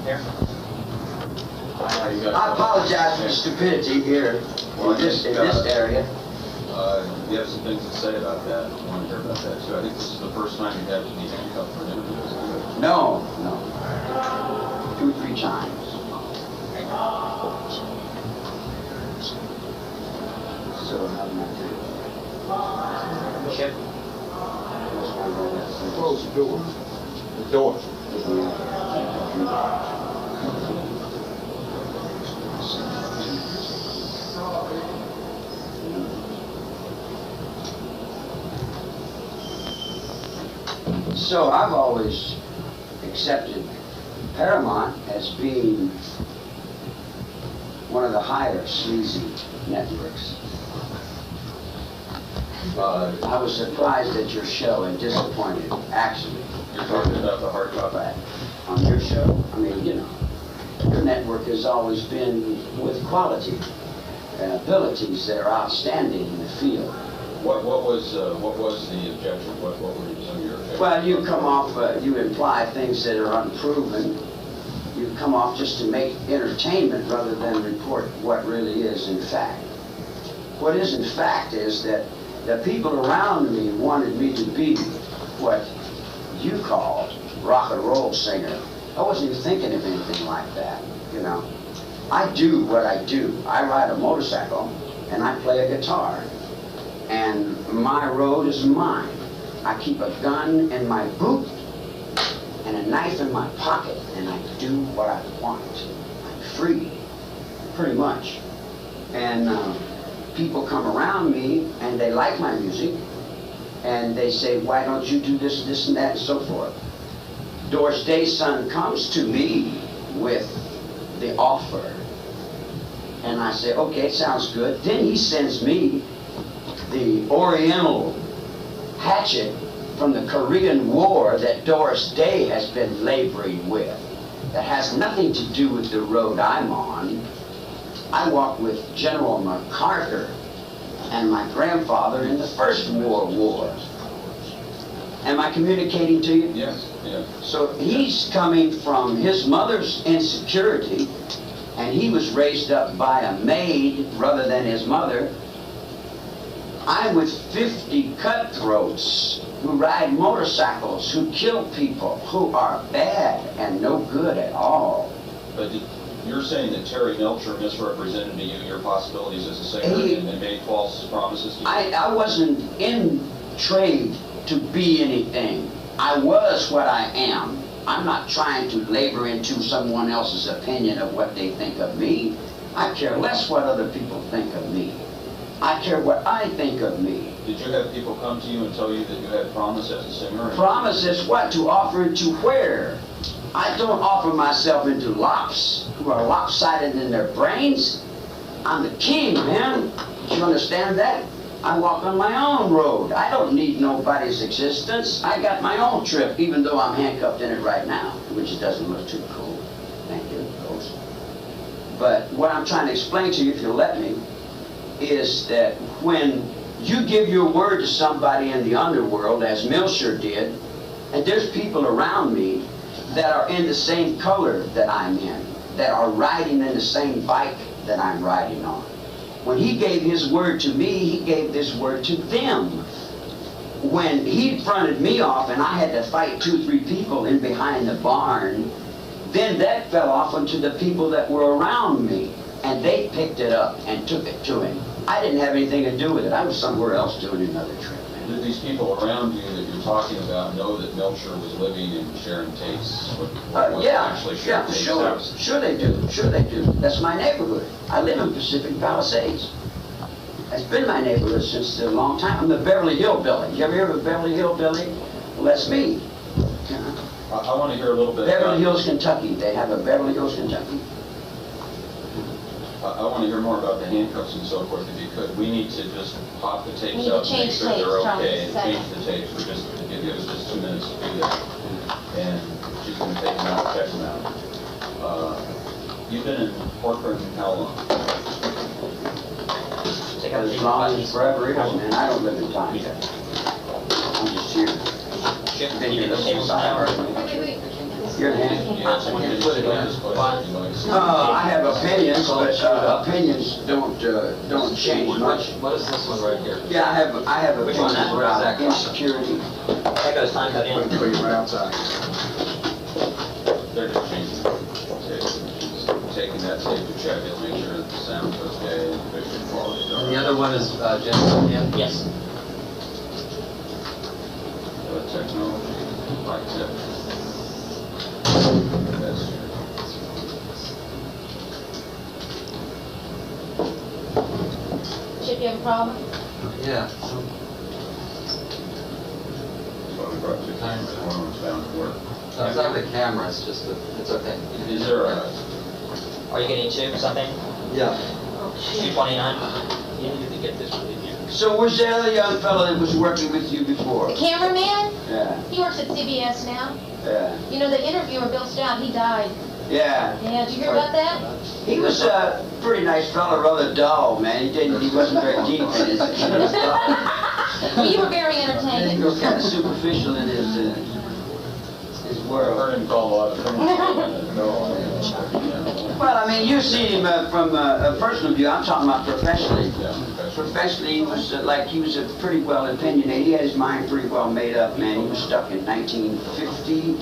Here. I apologize for the stupidity here in this area. You have some things to say about that. I want to hear about that too. I think this is the first time you've had to be handcuffed for an interview. No. 2 or 3 times. So how do I do it? Chip. Close the door. The door. So I've always accepted Paramount as being one of the higher sleazy networks. I was surprised at your show and disappointed, actually. You're talking about the hard copy. On your show, I mean, you know, your network has always been with quality and abilities that are outstanding in the field. What was the objection? What were some of your objections? Well, you come off, you imply things that are unproven. You come off just to make entertainment rather than report what really is in fact. What is in fact is that the people around me wanted me to be what you called rock and roll singer. I wasn't even thinking of anything like that, you know. I do what I do. I ride a motorcycle and I play a guitar. And my road is mine. I keep a gun in my boot and a knife in my pocket, and I do what I want. I'm free, pretty much. And people come around me and they like my music, and they say, why don't you do this, this, and that, and so forth. Doris Day's son comes to me with the offer, and I say, okay, it sounds good. Then he sends me the Oriental hatchet from the Korean War that Doris Day has been laboring with. That has nothing to do with the road I'm on. I walked with General MacArthur and my grandfather in the First World War. Am I communicating to you? Yes, yes. So he's coming from his mother's insecurity, and he was raised up by a maid rather than his mother. I'm with 50 cutthroats who ride motorcycles, who kill people, who are bad and no good at all. But you're saying that Terry Melcher misrepresented to you your possibilities as a singer and made false promises to you? I wasn't in trade to be anything. I was what I am. I'm not trying to labor into someone else's opinion of what they think of me. I care less what other people think of me. I care what I think of me. Did you have people come to you and tell you that you had promise as a singer? Promises what? To offer into where? I don't offer myself into lops who are lopsided in their brains. I'm the king, man. Do you understand that? I walk on my own road. I don't need nobody's existence. I got my own trip, even though I'm handcuffed in it right now, which doesn't look too cool. Thank you, folks. But what I'm trying to explain to you, if you'll let me, is that when you give your word to somebody in the underworld, as Melcher did, and there's people around me that are in the same color that I'm in, that are riding in the same bike that I'm riding on. When he gave his word to me, he gave this word to them. When he fronted me off and I had to fight 2 or 3 people in behind the barn, then that fell off onto the people that were around me, and they picked it up and took it to him. I didn't have anything to do with it. I was somewhere else doing another trip. Did these people around you that you're talking about know that Melcher was living in Sharon Tate's? Yeah, sure they do. Sure they do. That's my neighborhood. I live in Pacific Palisades. That's been my neighborhood since a long time. I'm the Beverly Hillbilly. You ever hear of a Beverly Hillbilly? Well, that's me. I want to hear a little bit Beverly Hills, Kentucky. They have a Beverly Hills, Kentucky. I want to hear more about the handcuffs and so forth, if you could. We need to just pop the tapes up and make sure they're okay, and change the tapes for just, give us just 2 minutes to do that. And she's going to take them out, check them out. You've been in Portland how long? As long as forever is, man. I don't live in time. I'm just here. Been here the whole time. You're in hand. Yes, we can put it in this place if you like. I have opinions, but opinions don't change much. What is this one right here? Yeah, I have Which one? opinions Where is that about from? insecurity. That goes time cut in. Put you right outside. They're just changing it. Taking that tape to check it, make sure that the sound's okay, and picture quality. And the other one is Jensen, yeah? Yes. Technology, like that. That's Chip, you have a problem? Yeah. what we brought to the camera. One of them's bound to work. It's not the camera, it's just that, it's okay. Is there a, Are you getting two something? Yeah. 229? You need to get this one in here. So where's the other young fella that was working with you before? The cameraman? Yeah, He works at CBS now. yeah, You know, the interviewer, Bill Stout, he died. yeah. Yeah, did you hear about that? He was a pretty nice fella, rather dull, man. He wasn't very deep in his thought. Well, you were very He entertaining. was kind of superficial in his I world. heard him call a lot of things. No, Well, I mean, you see him from a personal view. I'm talking about professionally. yeah, Professionally, he was he was a pretty well opinionated. He had his mind pretty well made up, man. He was stuck in 1950,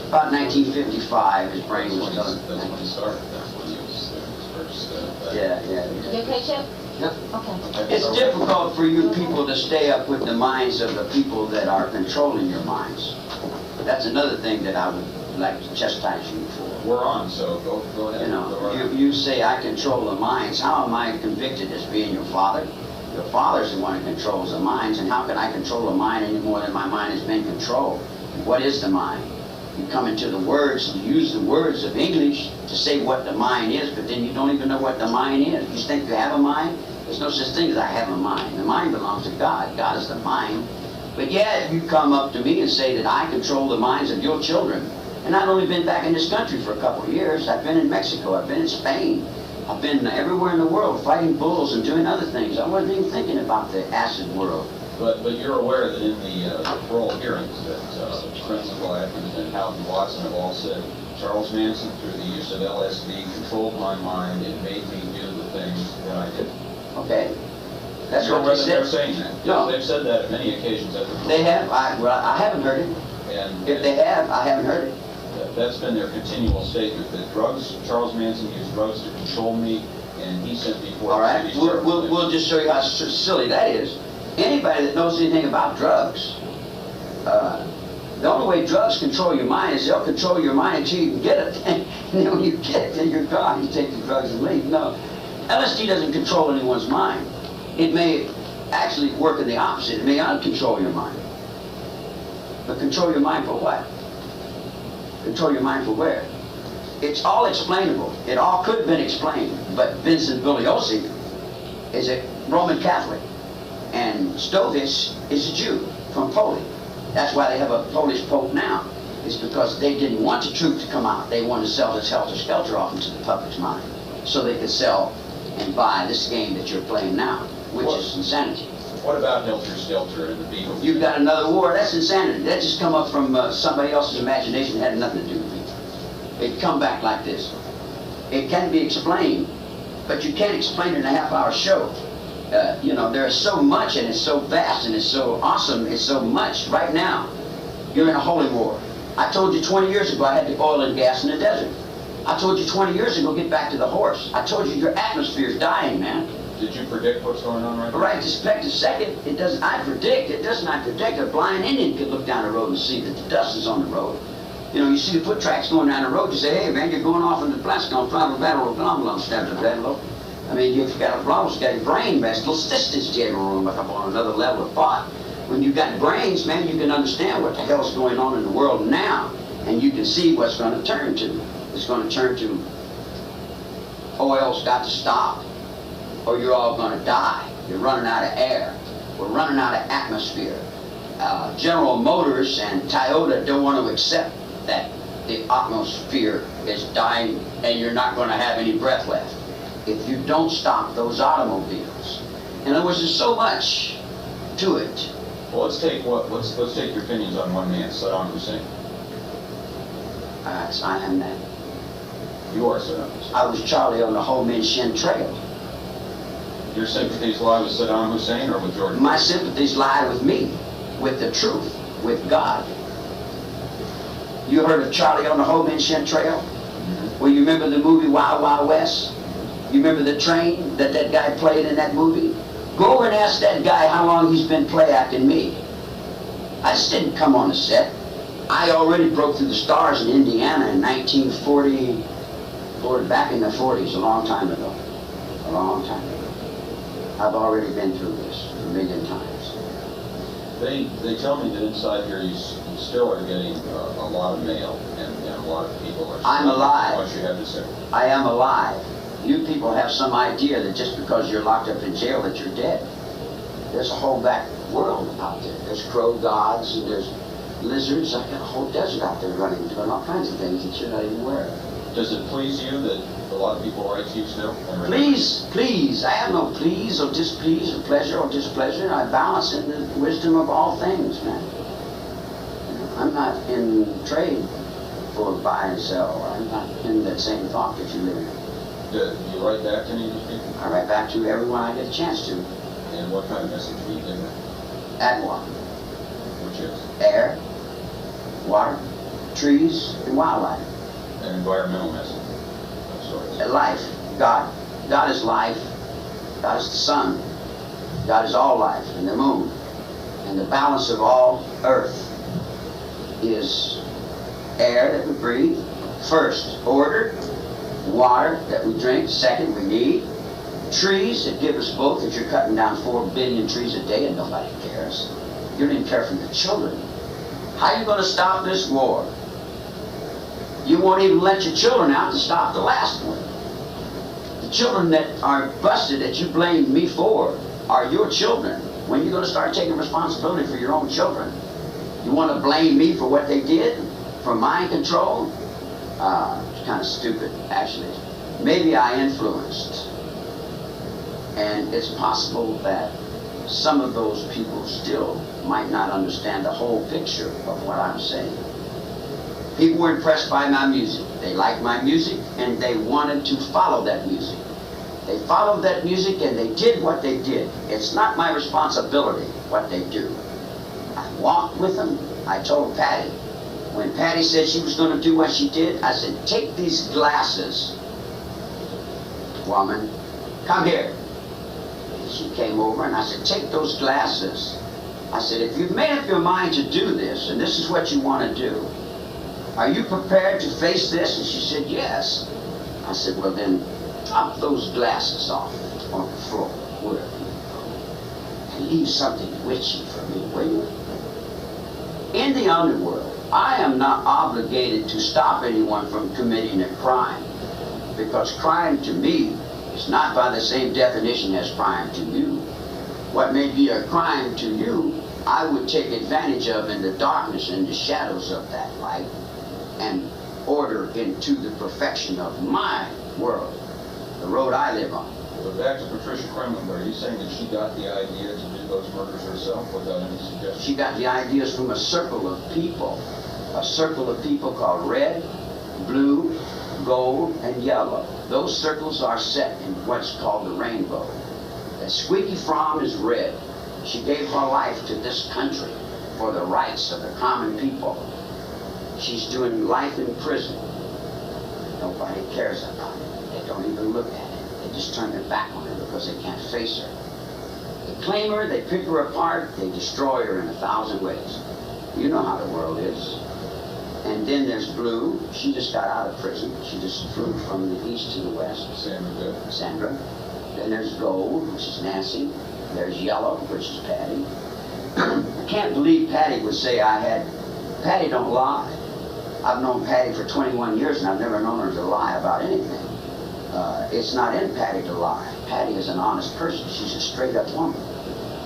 about 1955. His brain was that's done. when he started. That's when he was his first. Yeah, You yeah. okay, Chip? Yep. Okay. It's difficult for you people to stay up with the minds of the people that are controlling your minds. That's another thing that I would like to chastise you for. We're on, so go ahead. You Go know, right. you say I control the minds. How am I convicted as being your father? Your father's the one who controls the minds, and how can I control the mind any more than my mind has been controlled? What is the mind? You come into the words and use the words of English to say what the mind is, but then you don't even know what the mind is. You think you have a mind? There's no such thing as I have a mind. The mind belongs to God. God is the mind. But yet you come up to me and say that I control the minds of your children. And I've only been back in this country for a couple of years. I've been in Mexico. I've been in Spain. I've been everywhere in the world fighting bulls and doing other things. I wasn't even thinking about the acid world. But you're aware that in the parole hearings that Prince Black and Houghton Watson have all said, Charles Manson, through the use of LSD, controlled my mind and made me do the things that I did. Okay? That's You're what aware they that they're said. saying that? No. They've said that at many occasions at the parole. They have. I haven't heard it. And If they have, I haven't heard it. that's been their continual statement, that Charles Manson used drugs to control me, and he sent me forth. All right? to these terrible things. We'll just show you how silly that is. Anybody that knows anything about drugs, the only way drugs control your mind is they'll control your mind until you can get it. And then when you get it, then you're gone. You take the drugs and leave. No. LSD doesn't control anyone's mind. It may actually work in the opposite. It may uncontrol your mind. But control your mind for what? Control your mind for where? It's all explainable. It all could have been explained. But Vincent Bugliosi is a Roman Catholic. And Stovic is a Jew from Poland. That's why they have a Polish Pope now. It's because they didn't want the truth to come out. They wanted to sell this helter-skelter off into the public's mind. So they could sell and buy this game that you're playing now, which is insanity. What about Helter Skelter and the Beatles? You've got another war. That's insanity. That just come up from somebody else's imagination. It had nothing to do with me. It come back like this. It can be explained, but you can't explain it in a half-hour show. You know, there is so much, and it's so vast, and it's so awesome. It's so much. Right now, you're in a holy war. I told you 20 years ago I had the oil and gas in the desert. I told you 20 years ago, get back to the horse. I told you your atmosphere is dying, man. Did you predict what's going on right now? Right, just back a second, it does. I predict. It does not predict. A blind Indian could look down the road and see that the dust is on the road. You know, you see the foot tracks going down the road. You say, "Hey, man, you're going off into the Plascon, travel battle, blah, stab the battle." I mean, you've got a problem. You've got your brain, man. Little sisters room up on another level of thought. When you've got brains, man, you can understand what the hell's going on in the world now, and you can see what's going to turn to. It's going to turn to oil's got to stop, or you're all going to die. You're running out of air. We're running out of atmosphere. General Motors and Toyota don't want to accept that the atmosphere is dying and you're not going to have any breath left if you don't stop those automobiles. In other words, there's so much to it. Well, let's take your opinions on one man, Saddam Hussein. I am that. You are Saddam Hussein. I was Charlie on the Ho Min Shin Trail. Your sympathies lie with Saddam Hussein or with George? My sympathies lie with me, with the truth, with God. You heard of Charlie on the Ho Min Shin Trail? Well, you remember the movie Wild Wild West? You remember the train that guy played in that movie? Go over and ask that guy how long he's been play acting me. I just didn't come on the set. I already broke through the stars in Indiana in 1940, back in the 40s, a long time ago. A long time ago. I've already been through this a million times. They tell me that inside here you still are getting a lot of mail, and a lot of people are... I'm alive. What you have to say. I am alive. You people have some idea that just because you're locked up in jail that you're dead. There's a whole back world out there. There's crow gods and there's lizards. I got a whole desert out there running, doing all kinds of things that you're not even aware of. Does it please you that a lot of people write to you still? Please. I have no please or displease or pleasure or displeasure. I balance in the wisdom of all things, man. I'm not in trade for buy and sell. I'm not in that same thought that you live in. Do you write back to any of these people? I write back to everyone I get a chance to. And what kind of message do you give them? At one. Which is? Air, water, trees, and wildlife. An environmental message. I'm sorry. Life. God. God is life. God is the sun. God is all life, and the moon. And the balance of all earth is air that we breathe. First, order. Water that we drink. Second, we need. Trees that give us both. If you're cutting down 4 billion trees a day and nobody cares. You don't even care for your children. How are you going to stop this war? You won't even let your children out to stop the last one. The children that are busted that you blame me for are your children. When are you going to start taking responsibility for your own children? You want to blame me for what they did? For mind control? It's kind of stupid, actually. Maybe I influenced. And it's possible that some of those people still might not understand the whole picture of what I'm saying. People were impressed by my music. They liked my music and they wanted to follow that music. They followed that music and they did what they did. It's not my responsibility what they do. I walked with them. I told Patty. When Patty said she was going to do what she did, I said, take these glasses, woman, come here. She came over and I said, take those glasses. I said, if you've made up your mind to do this, and this is what you want to do, are you prepared to face this? And she said, yes. I said, well then, drop those glasses off on the floor, wherever you go, and leave something witchy for me, will you? In the underworld, I am not obligated to stop anyone from committing a crime, because crime to me is not by the same definition as crime to you. What may be a crime to you, I would take advantage of in the darkness and the shadows of that light and order into the perfection of my world, the road I live on. But back to Patricia Kremlin, are you saying that she got the idea to do those murders herself without any suggestion? She got the ideas from a circle of people called red, blue, gold, and yellow. Those circles are set in what's called the rainbow. And Squeaky Fromm is red. She gave her life to this country for the rights of the common people. She's doing life in prison. Nobody cares about it. They don't even look at it. They just turn their back on her because they can't face her. They claim her, they pick her apart, they destroy her in 1,000 ways. You know how the world is. And then there's blue. She just got out of prison. She just flew from the east to the west. Sandra. Then there's gold, which is Nancy. There's yellow, which is Patty. I can't believe Patty would say Patty don't lie. I've known Patty for 21 years and I've never known her to lie about anything. It's not in Patty to lie. Patty is an honest person. She's a straight up woman.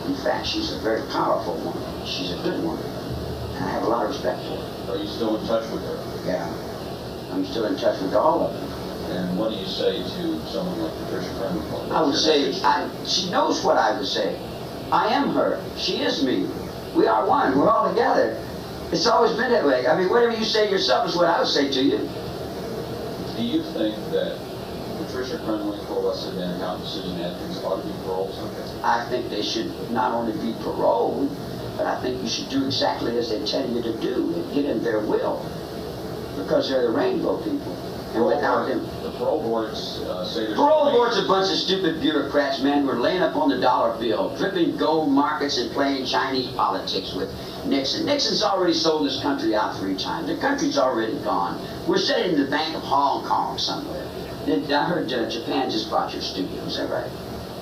In fact, she's a very powerful woman. She's a good woman. And I have a lot of respect for her. Are you still in touch with her? Yeah. I'm still in touch with all of them. And what do you say to someone like Patricia Kremlin? I would say, she knows what I would say. I am her. She is me. We are one. We're all together. It's always been that way. I mean, whatever you say yourself is what I would say to you. Do you think that Patricia Krenwinkel, Lester Van Hout, and Susan Atkins ought to be paroled? I think they should not only be paroled, but I think you should do exactly as they tell you to do and get in their will. Because they're the rainbow people. And without them... The parole boards say there's... Parole board's a bunch of stupid bureaucrats, man, who are laying up on the dollar bill, dripping gold markets and playing Chinese politics with Nixon. Nixon's already sold this country out 3 times. The country's already gone. We're sitting in the Bank of Hong Kong somewhere. I heard Japan just bought your studio. Is that right?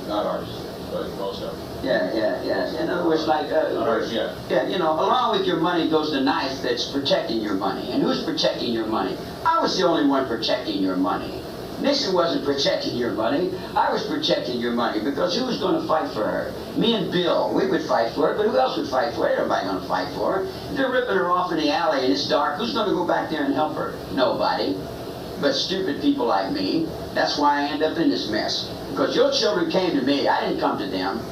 Not ours, but most of them. Yeah. In other words, like... Not ours, yeah. Yeah, you know, along with your money goes the knife that's protecting your money. And who's protecting your money? I was the only one protecting your money. Nixon wasn't protecting your money. I was protecting your money because who was going to fight for her? Me and Bill, we would fight for her, but who else would fight for her? Ain't nobody going to fight for her. If they're ripping her off in the alley and it's dark, who's going to go back there and help her? Nobody. But stupid people like me. That's why I end up in this mess. Because your children came to me. I didn't come to them.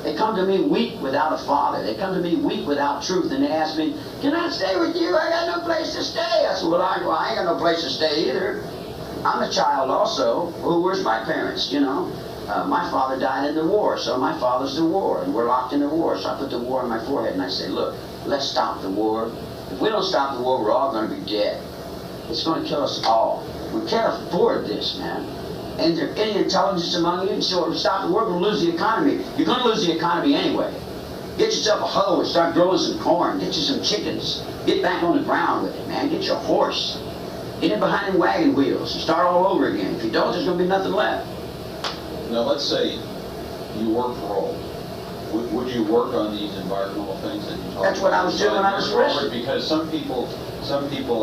They come to me weak without a father. They come to me weak without truth. And they ask me, can I stay with you? I got no place to stay. I said, well, I ain't got no place to stay either. I'm a child also. Well, where's my parents, you know? My father died in the war, so my father's the war. And we're locked in the war. So I put the war on my forehead and I say, look, let's stop the war. If we don't stop the war, we're all going to be dead. It's going to kill us all. We can't afford this, man. And there any intelligence among you? So stop the war, we're going to lose the economy. You're going to lose the economy anyway. Get yourself a hoe and start growing some corn. Get you some chickens. Get back on the ground with it, man. Get your horse. Get in behind the wagon wheels and start all over again. If you don't, there's going to be nothing left. Now, let's say you were paroled. Would you work on these environmental things that you talked about? That's what I was doing when I was arrested. Because some people,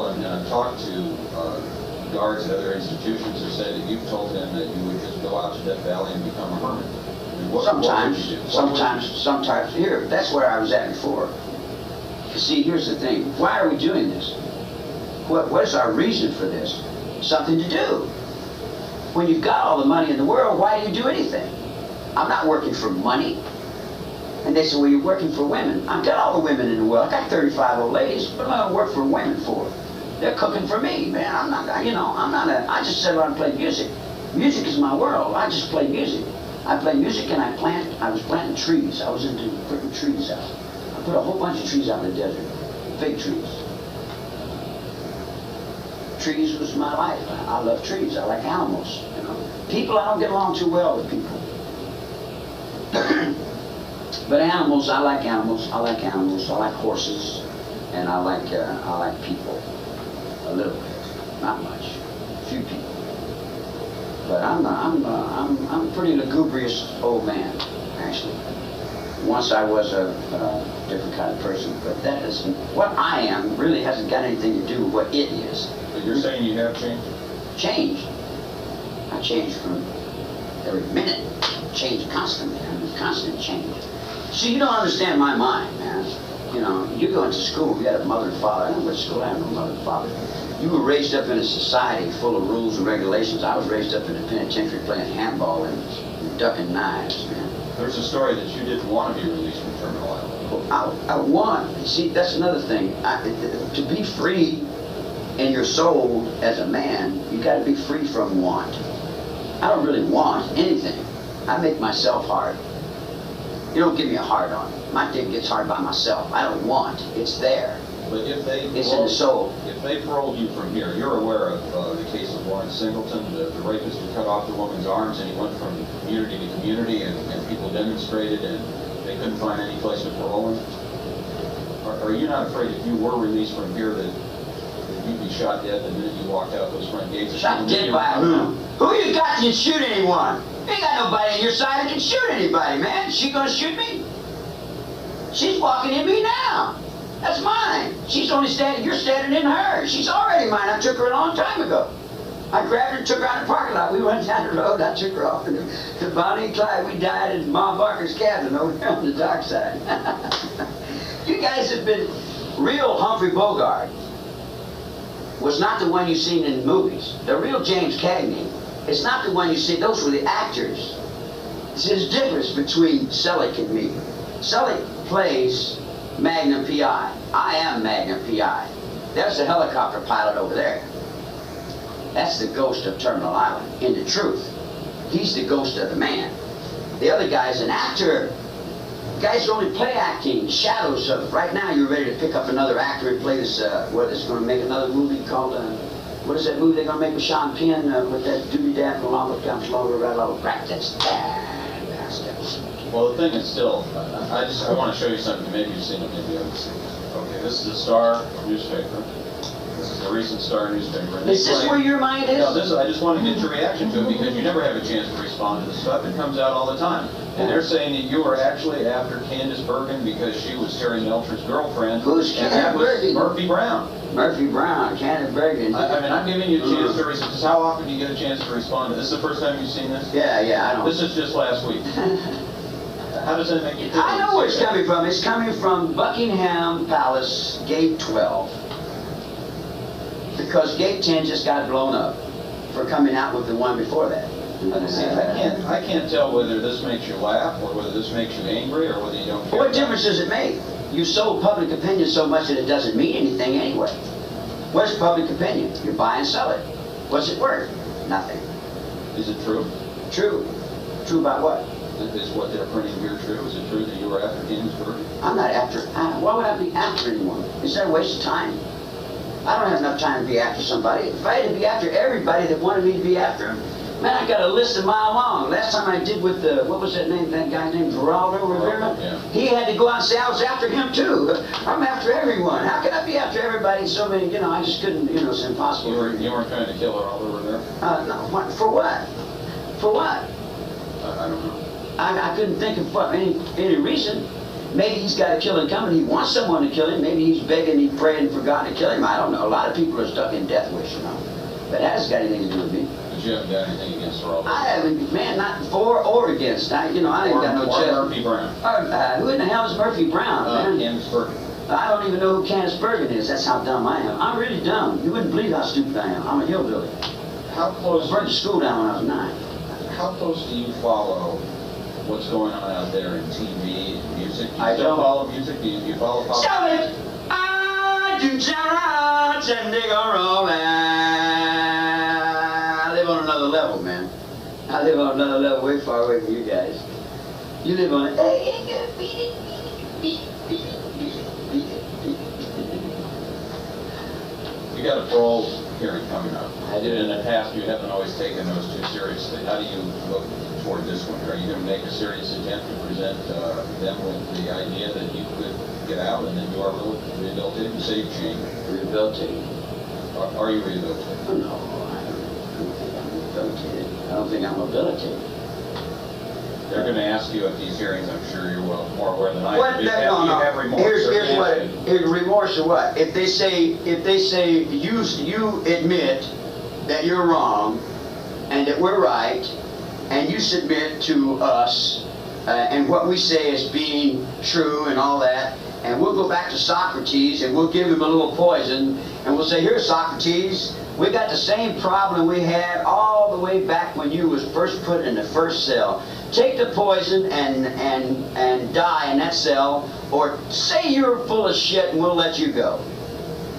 and I've talked to guards at other institutions who say that you've told them that you would just go out to Death Valley and become a hermit. I mean, what would you do? Sometimes. Here, that's where I was at before. You see, here's the thing. Why are we doing this? What is our reason for this? Something to do. When you've got all the money in the world, why do you do anything? I'm not working for money. And they say, well, you're working for women. I've got all the women in the world. I got 35 old ladies. What am I going to work for women for? They're cooking for me, man. I just sit around and play music. Music is my world. I just play music. I play music and I was planting trees. I was into putting trees out. I put a whole bunch of trees out in the desert. Fig trees. Trees was my life. I love trees. I like animals, you know. People, I don't get along too well with people. But animals, I like animals. I like animals. I like horses. And I like people. A little bit, not much, a few people. But I'm a pretty lugubrious old man, actually. Once I was a different kind of person, but that isn't what I am. Really hasn't got anything to do with what it is. But you're saying you have changed? Changed. I change from every minute. Change constantly. I'm in constant change. See, you don't understand my mind, man. You know, you go into school, you had a mother and father. I didn't go to school, I had no mother and father. You were raised up in a society full of rules and regulations. I was raised up in a penitentiary playing handball and ducking knives, man. There's a story that you didn't want to be released from terminal island. I want. See, that's another thing. To be free in your soul as a man, you got to be free from want. I don't really want anything. I make myself hard. You don't give me a hard on. My dick gets hard by myself. I don't want. It's there. But if they it's in the soul. If they paroled you from here, you're aware of the case of Lawrence Singleton, the rapist who cut off the woman's arms, and he went from community to community, and people demonstrated, and they couldn't find any place to parole him. Are you not afraid if you were released from here that you'd be shot dead the minute you walked out those front gates? Shot dead by who? Who you got that can shoot anyone? You ain't got nobody on your side that can shoot anybody, man. She gonna shoot me? She's walking in me now. That's mine. She's only standing, you're standing in her. She's already mine. I took her a long time ago. I grabbed her and took her out of the parking lot. We went down the road. I took her off. To Bonnie and Clyde, we died in Ma Barker's cabin over there on the dock side. You guys have been real. Humphrey Bogart was not the one you seen in the movies. The real James Cagney is not the one you see. Those were the actors. There's a difference between Selleck and me. Selleck plays Magnum PI. I am Magnum PI. There's the helicopter pilot over there. That's the ghost of Terminal Island, in the truth. He's the ghost of the man. The other guy's an actor. Guys who only play acting, shadows of. Right now, you're ready to pick up another actor and play this. What is going to make another movie called? What is that movie they're going to make with Sean Penn with that doobie dab along comes longer, right along practice. Well, the thing is still, I want to show you something. Maybe you've seen it, maybe you haven't seen it. Okay, this is the Star newspaper. This is the recent Star newspaper. Is this where your mind is? No, I just want to get your reaction to it because you never have a chance to respond to this stuff. It comes out all the time. And they're saying that you were actually after Candace Bergen because she was Terry Melcher's girlfriend. Who's and that Candace was Bergen? Murphy Brown. Murphy Brown, Candace Bergen. I mean, I'm giving you a chance to respond. Just how often do you get a chance to respond to this? Is the first time you've seen this? Yeah, I know. This is just last week. How does that make you feel? I know where it's coming from. It's coming from Buckingham Palace, Gate 12. Because Gate 10 just got blown up for coming out with the one before that. See, I can't tell whether this makes you laugh or whether this makes you angry or whether you don't care. What difference does it make? You sold public opinion so much that it doesn't mean anything anyway. What's public opinion? You buy and sell it. What's it worth? Nothing. Is it true? True. True about what? Is what they're printing here true? Is it true that you were after Candace Bergen? I'm not after. Why would I be after anyone? Is that a waste of time? I don't have enough time to be after somebody. If I had to be after everybody that wanted me to be after him, man, I got a list a mile long. Last time I did with what was that name? That guy named Geraldo Rivera. Yeah. He had to go out and say I was after him too. I'm after everyone. How can I be after everybody? So many, I just couldn't. It's impossible. You weren't trying to kill Geraldo Rivera? No. What, for what? For what? I don't know. I couldn't think of any reason. Maybe he's got a killing coming. He wants someone to kill him. Maybe he's begging, he's praying for God to kill him. I don't know. A lot of people are stuck in death wish, But that hasn't got anything to do with me. But you haven't got anything against Geraldo? I haven't, man, not for or against. I ain't got no chest. Murphy Brown. Who in the hell is Murphy Brown, man? Candace Bergen. I don't even know who Candace Bergen is. That's how dumb I am. I'm really dumb. You wouldn't believe how stupid I am. I'm a hillbilly. How close? I burned the school down when I was 9. How close do you follow what's going on out there in TV and music? Do you I still don't. follow music? Do you follow pop? Stop it! I do giants and they are rolling. I live on another level, man. I live on another level way far away from you guys. You live on You got a parole hearing coming up. I do. In the past, you haven't always taken those too seriously. How do you look toward this one? Are you going to make a serious attempt to present them with the idea that you could get out and then you are rehabilitated and save Jane? Rehabilitated? Are you rehabilitated? Oh, no, I don't think I'm rehabilitated. I don't think I'm rehabilitated. They're going to ask you at these hearings, I'm sure you're more aware than I am. What? You have remorse. Here's what. Remorse or what? If they say you admit that you're wrong and that we're right, and you submit to us and what we say is being true and all that, and we'll go back to Socrates and we'll give him a little poison and we'll say, here, Socrates, we got the same problem we had all the way back when you was first put in the first cell. Take the poison and die in that cell, or say you're full of shit and we'll let you go.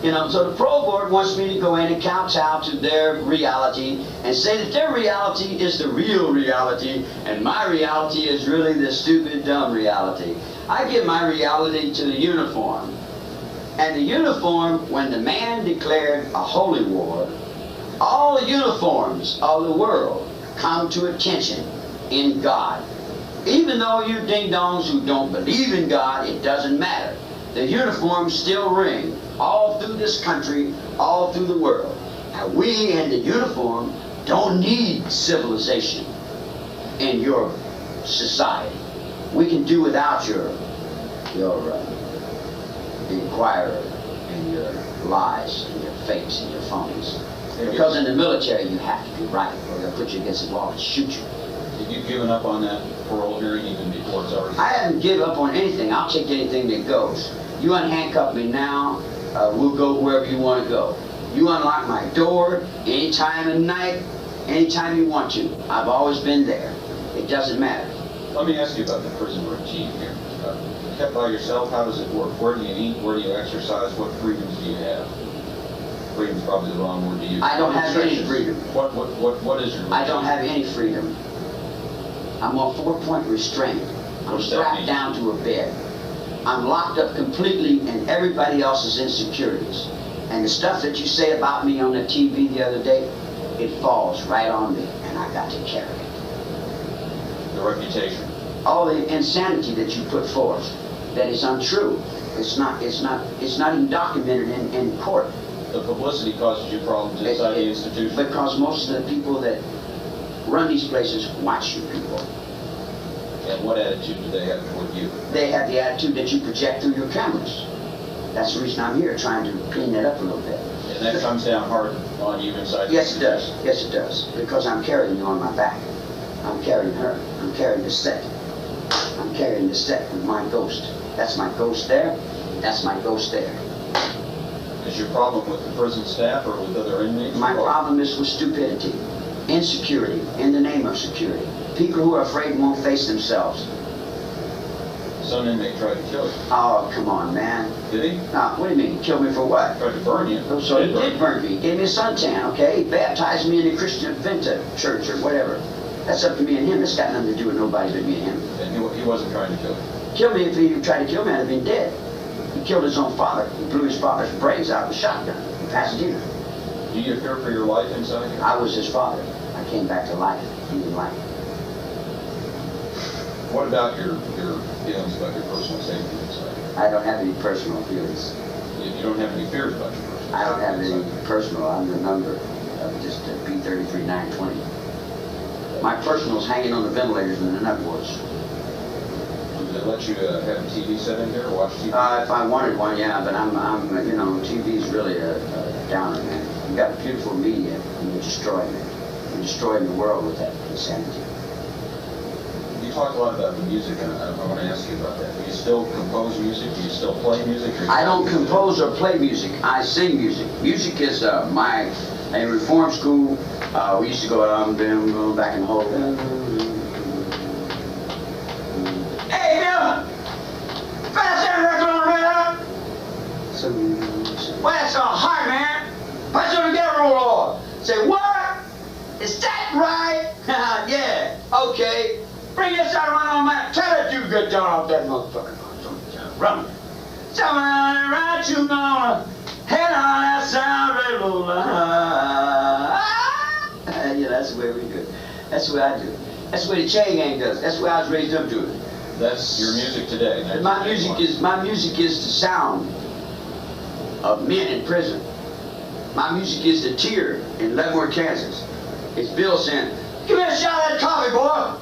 So the parole board wants me to go in and kowtow to their reality and say that their reality is the real reality and my reality is really the stupid, dumb reality. I give my reality to the uniform. And the uniform, when the man declared a holy war, all the uniforms of the world come to attention in God. Even though you ding-dongs who don't believe in God, it doesn't matter. The uniforms still ring all through this country, all through the world. And we in the uniform don't need civilization in your society. We can do without your Inquirer and your lies and your fakes and your phonies. Because in the military you have to be right, or they'll put you against the wall and shoot you. Have you given up on that parole hearing even before it's already? I haven't given up on anything. I'll take anything that goes. You unhandcuff me now, we'll go wherever you want to go. You unlock my door any time of night, anytime you want to. I've always been there. It doesn't matter. Let me ask you about the prison routine here. kept by yourself? How does it work? Where do you eat? Where do you exercise? What freedoms do you have? Freedom's probably the wrong word to use. I don't have any freedom. What is your? I don't have any freedom. I'm on 4-point restraint. I'm strapped down to a bed. I'm locked up completely, and everybody else is insecurities. And the stuff that you say about me on the TV the other day, it falls right on me, and I got to carry it. The reputation. All the insanity that you put forth, that is untrue. It's not even documented in court. The publicity causes you problems inside the institution. Because most of the people that run these places watch you people. And what attitude do they have toward you? They have the attitude that you project through your cameras. That's the reason I'm here, trying to clean that up a little bit. And that comes down hard on you inside. Yes, it does. Yes, it does. Because I'm carrying you on my back. I'm carrying her. I'm carrying the set. I'm carrying the set with my ghost. That's my ghost there. That's my ghost there. Is your problem with the prison staff or with other inmates? My problem is with stupidity, insecurity, in the name of security. People who are afraid won't face themselves. Some inmate tried to kill you. Oh, come on, man. Did he? Now, what do you mean? Kill me for what? Tried to burn you. So he did burn me. He gave me a suntan, okay? He baptized me in a Christian Venta church or whatever. That's up to me and him. It's got nothing to do with nobody but me and him. And he wasn't trying to kill you. Kill me if he tried to kill me, I'd have been dead. He killed his own father. He blew his father's brains out with a shotgun in Pasadena. Do you fear for your life inside here? I was his father. I came back to life, human life. What about your feelings about your personal safety inside here? I don't have any personal feelings. You don't have any fears about your personal I don't have safety any inside personal. I'm the number of just a B33 920. My personal's hanging on the ventilators in the nut wards. here? Do they let you have a TV set in here or watch TV? If I wanted one, yeah, but I'm you know, TV's really a downer, man. You've got beautiful media, and you're destroying it. You're destroying the world with that insanity. You talk a lot about the music, and I want to ask you about that. Do you still compose music? Do you still play music? I don't compose or play music. I sing music. Music is in reform school. We used to go back and hold. Hey, Bill! Fast that record on the radio! Well, that's so hard, man. Put you together, roll. Say what? Is that right? Yeah. Okay. Bring this out on my. Tell it you good down off that motherfucker. Run. Someone right you gonna head on that sound railroad line. Yeah, that's the way we do it. That's the way I do it. That's the way the chain gang does. That's the way I was raised up doing it. That's your music today. My music is the sound of men in prison. My music is the tear in Leavenworth, Kansas. It's Bill saying, "Give me a shot of that coffee, boy.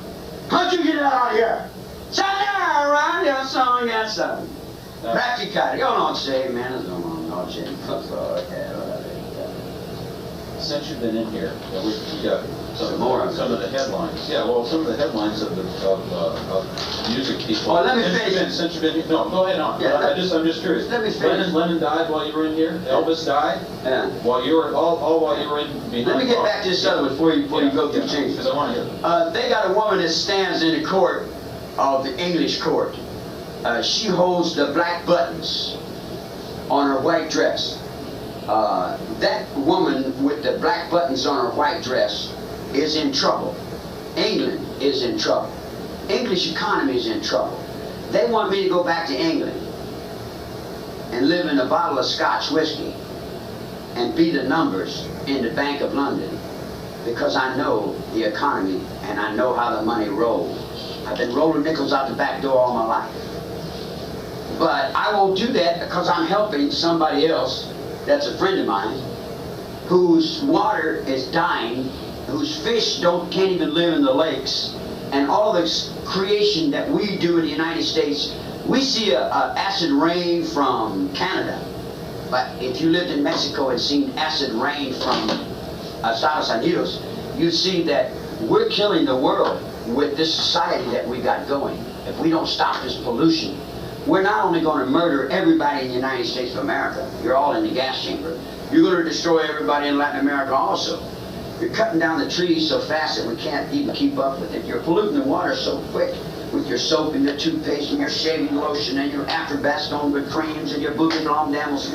How'd you get that out of here? Somewhere around your song and something." Practically. You don't say, man, there's no more shit. Since you've been in here, we got some of the headlines. Yeah, well, some of the headlines of music people. Oh, let me finish. Since you've been here, no, go ahead on. Yeah, I'm just curious. Let me finish. Lennon died while you were in here. Elvis died. Yeah. While you were all while you were in behind. Let me get back to this other one before you go through changes. Because I want to hear. They got a woman that stands in the court of the English court. She holds the black buttons on her white dress. That woman with the black buttons on her white dress is in trouble. England is in trouble. English economy is in trouble. They want me to go back to England and live in a bottle of Scotch whiskey and be the numbers in the Bank of London because I know the economy and I know how the money rolls. I've been rolling nickels out the back door all my life. But I won't do that because I'm helping somebody else that's a friend of mine whose water is dying, whose fish can't even live in the lakes, and all this creation that we do in the United States. We see a acid rain from Canada, but if you lived in Mexico and seen acid rain from Estados Unidos, you'd see that we're killing the world with this society that we got going. If we don't stop this pollution, we're not only going to murder everybody in the United States of America, you're all in the gas chamber, you're going to destroy everybody in Latin America also. You're cutting down the trees so fast that we can't even keep up with it. You're polluting the water so quick. with your soap and your toothpaste and your shaving lotion and your after-bath with creams and your boogie blom damals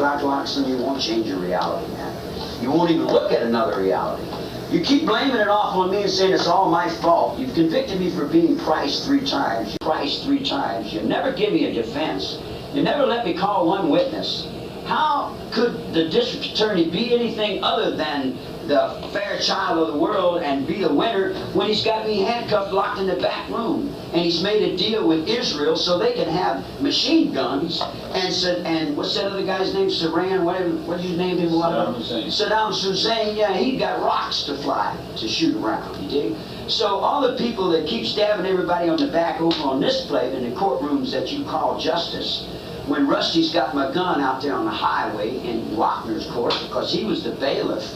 and you won't change your reality, man. You won't even look at another reality. You keep blaming it off on me and saying it's all my fault. You've convicted me for being priced 3 times. Priced 3 times. You never give me a defense. You never let me call one witness. How could the district attorney be anything other than the fair child of the world and be the winner when he's got me handcuffed, locked in the back room, and he's made a deal with Israel so they can have machine guns and what's that other guy's name? Saran, whatever, what did you name him? Saddam Hussein. Saddam Hussein, yeah, he got rocks to fly, to shoot around, you dig? So all the people that keep stabbing everybody on the back over on this plate in the courtrooms that you call justice, when Rusty's got my gun out there on the highway in Wapner's court because he was the bailiff.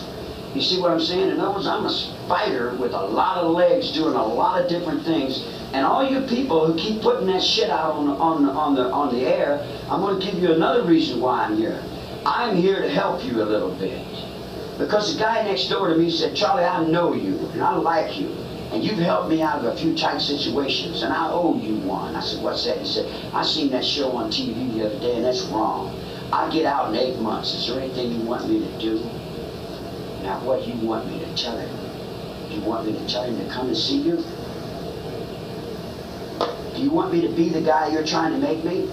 You see what I'm saying? In other words, I'm a spider with a lot of legs doing a lot of different things. And all you people who keep putting that shit out on the air, I'm going to give you another reason why I'm here. I'm here to help you a little bit. Because the guy next door to me said, Charlie, I know you and I like you. And you've helped me out of a few tight situations, and I owe you one. I said, what's that? He said, I seen that show on TV the other day, and that's wrong. I get out in 8 months. Is there anything you want me to do? Now, what do you want me to tell him? Do you want me to tell him to come and see you? Do you want me to be the guy you're trying to make me?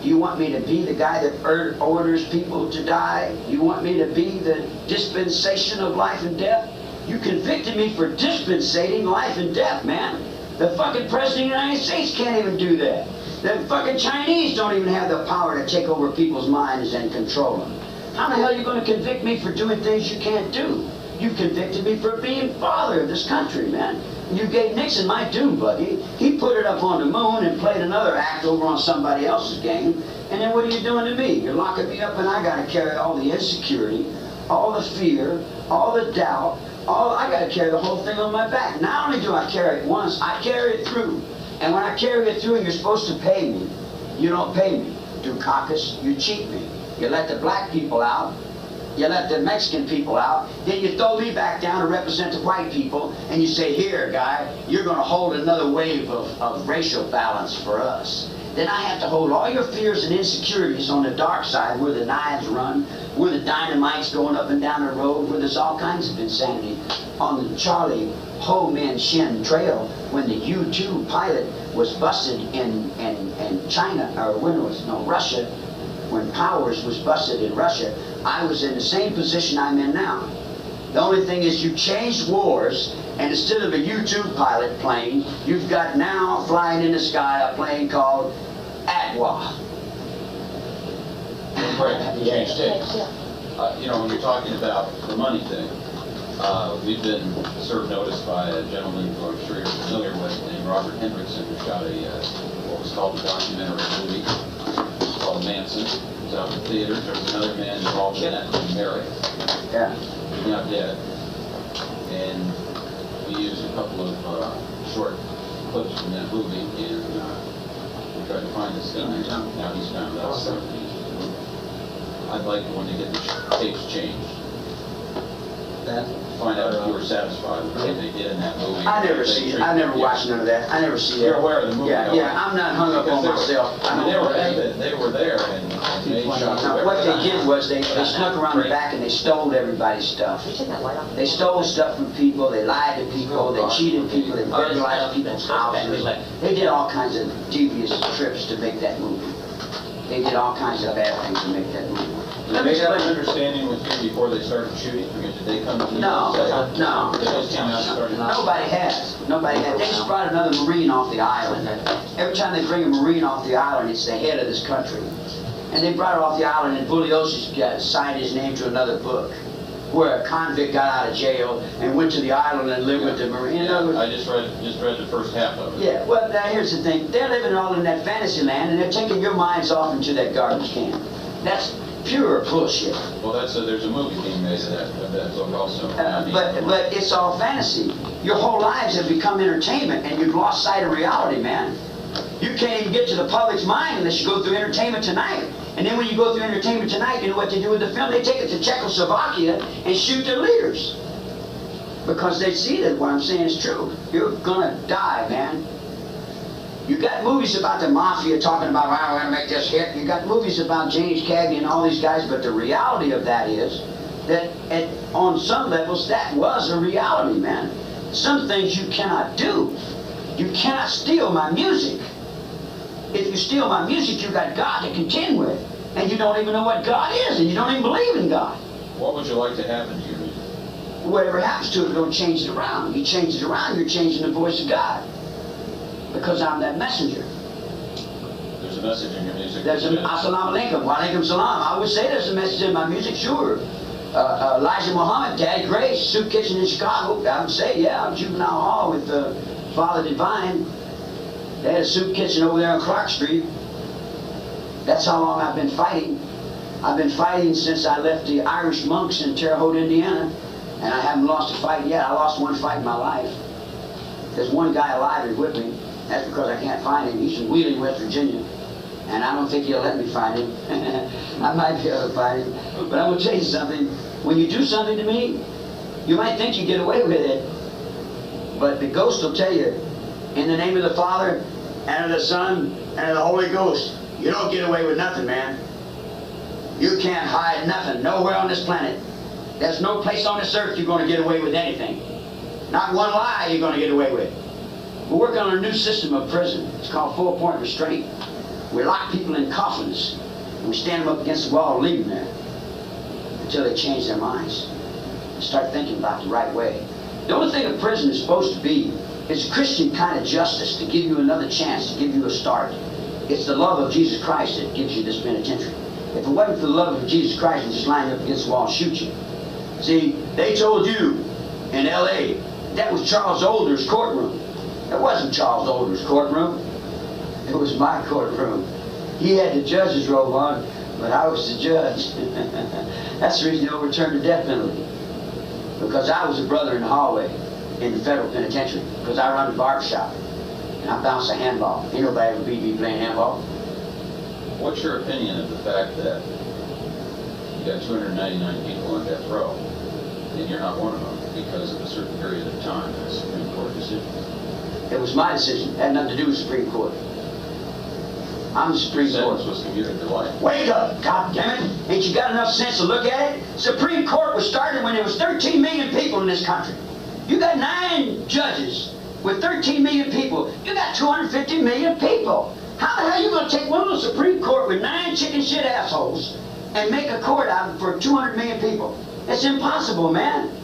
Do you want me to be the guy that orders people to die? Do you want me to be the dispensation of life and death? You convicted me for dispensating life and death, man. The fucking President of the United States can't even do that. The fucking Chinese don't even have the power to take over people's minds and control them. How the hell are you going to convict me for doing things you can't do? You convicted me for being father of this country, man. You gave Nixon my doom buggy. He put it up on the moon and played another act over on somebody else's game. And then what are you doing to me? You're locking me up and I got to carry all the insecurity, all the fear, all the doubt, I got to carry the whole thing on my back. Not only do I carry it once, I carry it through. And when I carry it through and you're supposed to pay me, you don't pay me. Dukakis, you cheat me. You let the black people out, you let the Mexican people out, then you throw me back down to represent the white people, and you say, here, guy, you're going to hold another wave of racial balance for us. Then I have to hold all your fears and insecurities on the dark side where the knives run, where the dynamite's going up and down the road, where there's all kinds of insanity. On the Charlie Ho Man Shin Trail, when the U-2 pilot was busted in China, or when it was, no, Russia, when Powers was busted in Russia, I was in the same position I'm in now. The only thing is you changed wars, and instead of a U-2 pilot plane, you've got now flying in the sky a plane called Adwa. Right, you changed tapes. You know, when you're talking about the money thing, we've been served notice by a gentleman who I'm sure you're familiar with, named Robert Hendrickson, who shot what was called a documentary movie called Manson. It was out in theaters. There was another man involved in that named Merrick. Yeah. He's now dead. And we used a couple of short clips from that movie, and we tried to find this guy. Now he's found us. I'd like one to get the tapes changed. Find out if you were satisfied with what they did in that movie. I never see it. I never watched none of that. I never see You're that. aware of the movie? Yeah, yeah. I'm not hung up on myself. They were there, and they shot. Now, what they did was they snuck around the back and they stole everybody's stuff. They stole stuff from people, they lied to people, they cheated people, they burglarized people's houses. They did all kinds of devious trips to make that movie. They did all kinds of bad things to make that movie. Did they have an understanding with you before they started shooting? I mean, did they come to you No, and say, no. They just came out and started? Nobody has. Nobody has. They just brought another Marine off the island. Every time they bring a Marine off the island, it's the head of this country. And they brought it off the island, and Bulliosis signed his name to another book, where a convict got out of jail and went to the island and lived with the Marine. Yeah, I just read the first half of it. Yeah, well, now here's the thing. They're living all in that fantasy land, and they're taking your minds off into that garbage can. That's pure bullshit. Well, there's a movie being made of that book also. But it's all fantasy. Your whole lives have become entertainment, and you've lost sight of reality, man. You can't even get to the public's mind unless you go through Entertainment Tonight. And then when you go through Entertainment Tonight, you know what they do with the film? They take it to Czechoslovakia and shoot their leaders. Because they see that what I'm saying is true. You're gonna die, man. You got movies about the mafia talking about, wow, we're going to make this hit. You got movies about James Cagney and all these guys, but the reality of that is that on some levels, that was a reality, man. Some things you cannot do. You cannot steal my music. If you steal my music, you got God to contend with. And you don't even know what God is, and you don't even believe in God. What would you like to happen to your music? Whatever happens to it, don't change it around. You change it around, you're changing the voice of God. Because I'm that messenger. There's a message in your music. There's a Assalamu alaikum, wa alaikum salam. I would say there's a message in my music, sure. Elijah Muhammad, Daddy Grace, Soup Kitchen in Chicago. I would say, yeah, Juvenile Hall with Father Divine. They had a soup kitchen over there on Clark Street. That's how long I've been fighting. I've been fighting since I left the Irish monks in Terre Haute, Indiana, and I haven't lost a fight yet. I lost one fight in my life. There's one guy alive who's with me. That's because I can't find him. He's from Wheeling, West Virginia, and I don't think he'll let me find him. I might be able to find him, but I'm going to tell you something. When you do something to me, you might think you get away with it, but the ghost will tell you, in the name of the Father, and of the Son, and of the Holy Ghost, you don't get away with nothing, man. You can't hide nothing, nowhere on this planet. There's no place on this earth you're going to get away with anything. Not one lie you're going to get away with. We're working on a new system of prison. It's called 4-point restraint. We lock people in coffins, and we stand them up against the wall and leave them there until they change their minds and start thinking about the right way. The only thing a prison is supposed to be is a Christian kind of justice, to give you another chance, to give you a start. It's the love of Jesus Christ that gives you this penitentiary. If it wasn't for the love of Jesus Christ, we'd just line up against the wall and shoot you. See, they told you in L.A. that was Charles Older's courtroom. It wasn't Charles Older's courtroom. It was my courtroom. He had the judge's robe on, but I was the judge. That's the reason they overturned the death penalty. Because I was a brother in the hallway in the federal penitentiary. Because I run the barbershop. And I bounce a handball. Ain't nobody ever beat me playing handball. What's your opinion of the fact that you got 299 people on death row, and you're not one of them because of a certain period of time in a Supreme Court decision? It was my decision. It had nothing to do with the Supreme Court. I'm the Supreme Court. The sentence was commuted to life. Wake up, God damn it! Ain't you got enough sense to look at it? Supreme Court was started when there was 13 million people in this country. You got 9 judges with 13 million people. You got 250 million people. How the hell are you going to take one little Supreme Court with 9 chicken shit assholes and make a court out of it for 200 million people? It's impossible, man.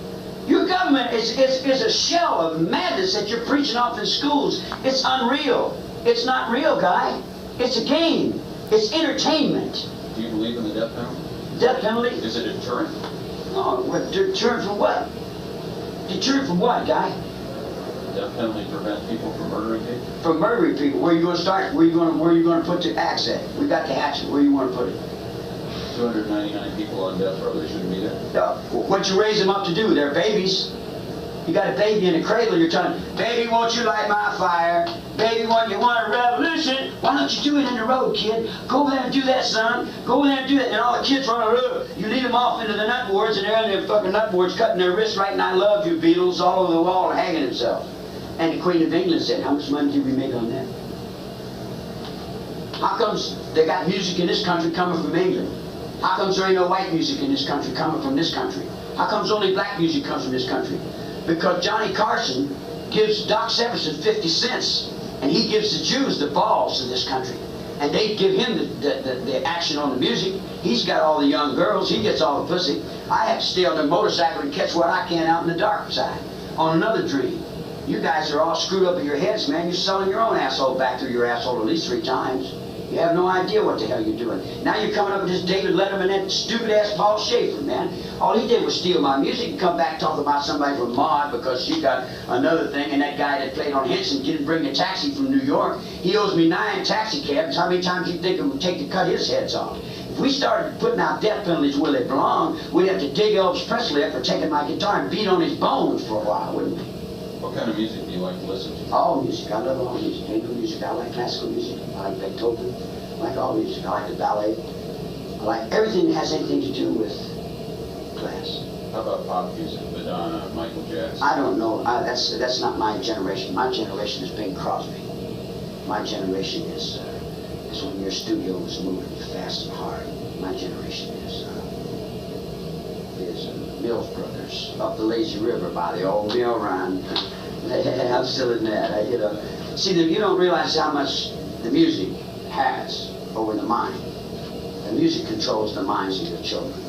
Your government is a shell of madness that you're preaching off in schools. It's unreal. It's not real, guy. It's a game. It's entertainment. Do you believe in the death penalty? Death penalty? Is it a deterrent? No, what, deterrent from what? Deterrent from what, guy? Death penalty prevents people from murdering people? From murdering people. Where are you going to start? Where are you going to put the axe at? We got the hatchet. Where do you want to put it? 299 people on death row, they shouldn't be there. What you raise them up to do? They're babies. You got a baby in a cradle, you're telling, baby, won't you light my fire? Baby, won't you want a revolution? Why don't you do it in the road, kid? Go over there and do that, son. Go over there and do that. And all the kids run around. You lead them off into the nut boards, and they're in their fucking nut boards cutting their wrists, writing, I love you, Beatles, all over the wall and hanging himself. And the Queen of England said, how much money did we make on that? How comes they got music in this country coming from England? How comes there ain't no white music in this country coming from this country? How comes only black music comes from this country? Because Johnny Carson gives Doc Severinsen 50 cents, and he gives the Jews the balls in this country. And they give him the action on the music. He's got all the young girls. He gets all the pussy. I have to stay on the motorcycle and catch what I can out in the dark side on another dream. You guys are all screwed up in your heads, man. You're selling your own asshole back through your asshole at least 3 times. You have no idea what the hell you're doing. Now you're coming up with this David Letterman and stupid-ass Paul Schaefer, man. All he did was steal my music and come back and talk about somebody from Maud because she got another thing, and that guy that played on Henson didn't bring a taxi from New York. He owes me 9 taxi cabs. How many times do you think it would take to cut his heads off? If we started putting out death penalties where they belong, we'd have to dig Elvis Presley up for taking my guitar and beat on his bones for a while, wouldn't we? What kind of music do you like to listen to? All music. I love all music. Ain't no music. I like classical music. I like Beethoven. I like all music. I like the ballet. I like everything that has anything to do with class. How about pop music? Madonna, Michael Jackson? I don't know. That's not my generation. My generation is Bing Crosby. My generation is when your studio was moving fast and hard. My generation is Mills Brothers up the lazy river by the old mill run. I'm still in that. You know, see, you don't realize how much the music has over the mind. The music controls the minds of your children.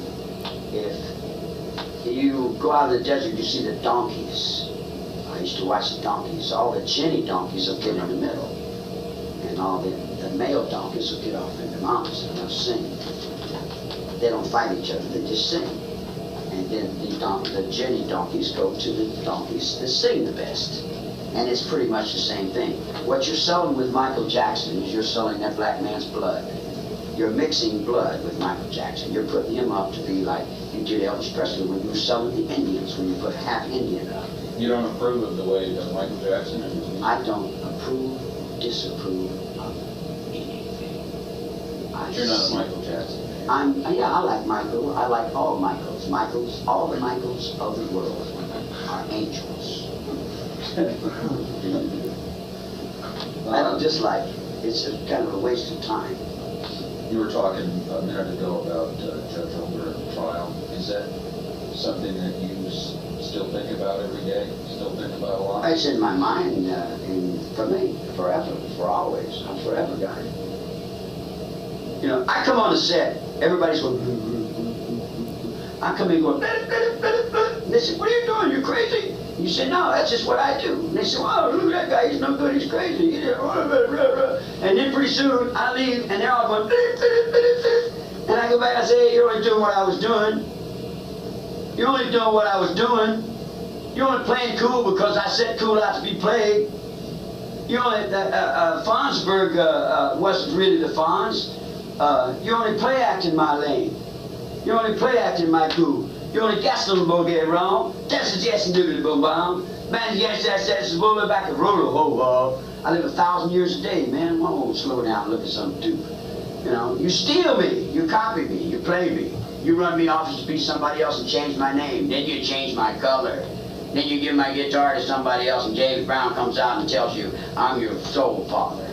If you go out in the desert, you see the donkeys. I used to watch the donkeys. All the Jenny donkeys will get in the middle, and all the male donkeys will get off in the mountains and they'll sing. They don't fight each other, they just sing. And then the Jenny donkeys go to the donkeys that sing the best. And it's pretty much the same thing. What you're selling with Michael Jackson is you're selling that black man's blood. You're mixing blood with Michael Jackson. You're putting him up to be like you did Elvis Presley when you were selling the Indians, when you put half Indian up. You don't approve of the way that Michael Jackson is? I don't approve, disapprove of anything. You're not a Michael Jackson fan. Yeah, I like Michael. I like all Michaels. All the Michaels of the world are angels. I don't dislike it. It's kind of a waste of time. You were talking a minute ago about Judge Older trial. Is that something that you still think about every day? Still think about a lot? It's in my mind, for me, forever, for always. I'm forever guy. You know, I come on the set, everybody's going, I come in going, and they say, what are you doing? You crazy? You say, no, that's just what I do. And they say, wow, look at that guy, he's no good, he's crazy. And then pretty soon, I leave, and they're all going, and I go back and I say, hey, you're only doing what I was doing. You're only doing what I was doing. You're only playing cool because I said cool out to be played. You only, Fonzberg wasn't really the Fonz. You only play acting my lane. You only play acting my cool. You only gas them both get wrong. That's a Jesse Doodle Boom Bomb. Man, yes, that's the bullet back and roll ho. I live 1,000 years a day, man. Why won't slow down and look at something too? You know, you steal me, you copy me, you play me. You run me off to be somebody else and change my name. Then you change my color. Then you give my guitar to somebody else and James Brown comes out and tells you, I'm your soul father.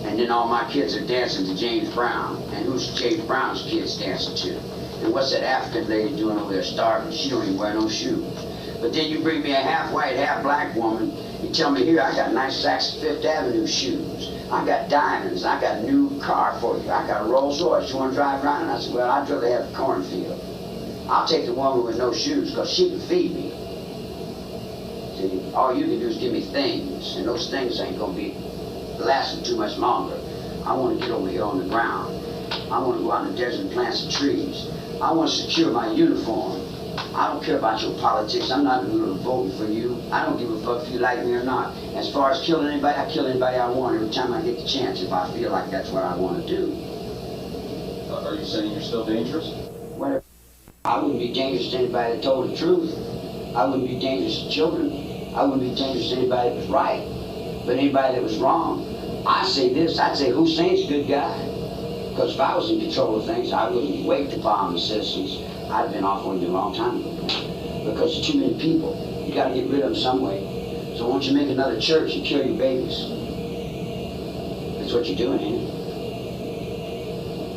And then all my kids are dancing to James Brown. And who's James Brown's kids dancing to? And what's that African lady doing over there starving? She don't even wear no shoes. But then you bring me a half white, half black woman. You tell me, here, I got nice Saks Fifth Avenue shoes. I got diamonds. I got a new car for you. I got a Rolls Royce. You want to drive around? And I said, well, I'd rather have a cornfield. I'll take the woman with no shoes because she can feed me. See, all you can do is give me things. And those things ain't going to be lasting too much longer. I want to get over here on the ground. I want to go out in the desert and plant some trees. I want to secure my uniform. I don't care about your politics. I'm not voting for you. I don't give a fuck if you like me or not. As far as killing anybody, I kill anybody I want every time I get the chance if I feel like that's what I want to do. Are you saying you're still dangerous? Whatever. I wouldn't be dangerous to anybody that told the truth. I wouldn't be dangerous to children. I wouldn't be dangerous to anybody that was right. But anybody that was wrong, I say this, I'd say Hussein's a good guy. Because if I was in control of things, I wouldn't wait to bomb the citizens. I'd have been off on you a long time ago. Because there's too many people. You got to get rid of them some way. So why don't you make another church and kill your babies? That's what you're doing, ain't it?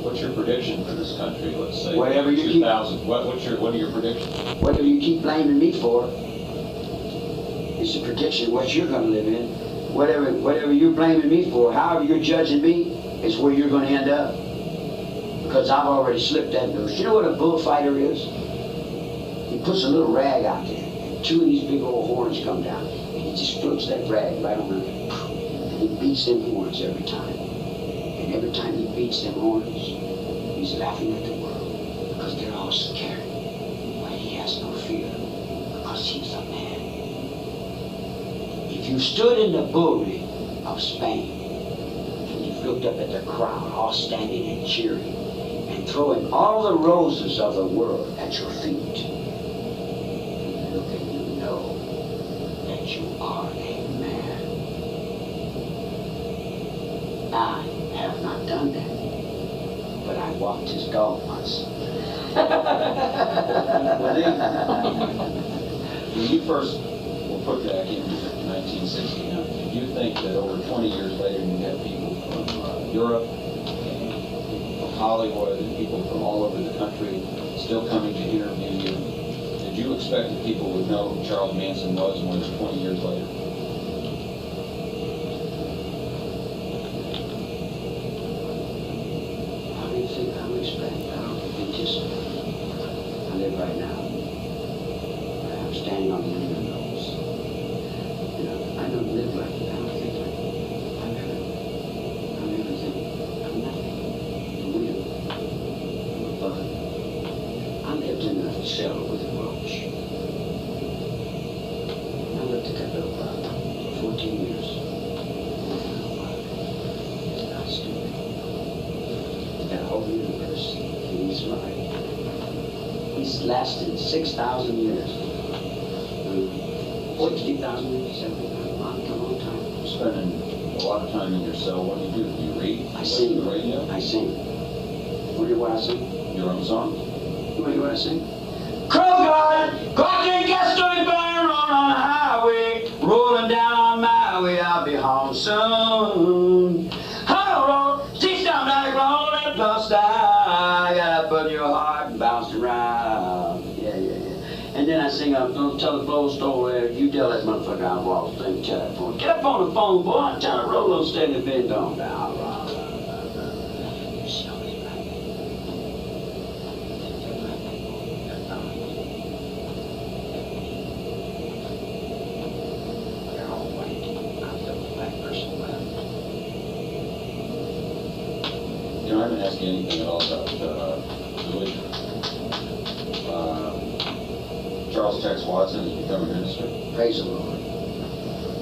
What's your prediction for this country? Let's say Whatever you 2000. What are your predictions? Whatever you keep blaming me for, it's a prediction of what you're going to live in. Whatever you're blaming me for, however you're judging me, is where you're going to end up. Because I've already slipped that noose. You know what a bullfighter is? He puts a little rag out there, and two of these big old horns come down, and he just flips that rag right on under, and he beats them horns every time. And every time he beats them horns, he's laughing at the world, because they're all scared. But he has no fear, because he's a man. If you stood in the bull ring of Spain, and you looked up at the crowd, all standing and cheering, and throwing all the roses of the world at your feet, you look and you know that you are a man. I have not done that, but I walked his dog once. When you first put back in 1969. Do you think that over 20 years later you have people from Europe, from Hollywood, and people from all over the country still coming to interview you? Did you expect that people would know who Charles Manson was more than 20 years later? How do you think I would expect? I don't anticipate. I live right now. I'm standing on the end of the nose. You know, I don't live like that. I don't think like that. I'm everything. I'm nothing. I'm real. I'm a bug. I lived in a cell with a roach. I lived at that little bug for 14 years. It's not stupid. That whole universe, he's right. He's lasted 6,000 years. 60,000 years, 70,000, a long time. Spending a lot of time in your cell. What do? Do you read? I Listen sing. to the radio? I sing. Want to hear what I sing? Your own songs? You want to hear what I sing? Crow guard, clocking gas story burn on the highway, rolling down my way, I'll be home soon. Hello, she's down like rolling plus I gotta put your heart bounced around. Yeah. And then I sing up, don't tell the blow story, you tell that motherfucker I walk the thing, tell that phone. Get up on the phone, boy, and tell the roll steady bend on down. You know, I haven't asked you anything at all about religion. Charles Tex Watson has become a minister. Praise the Lord.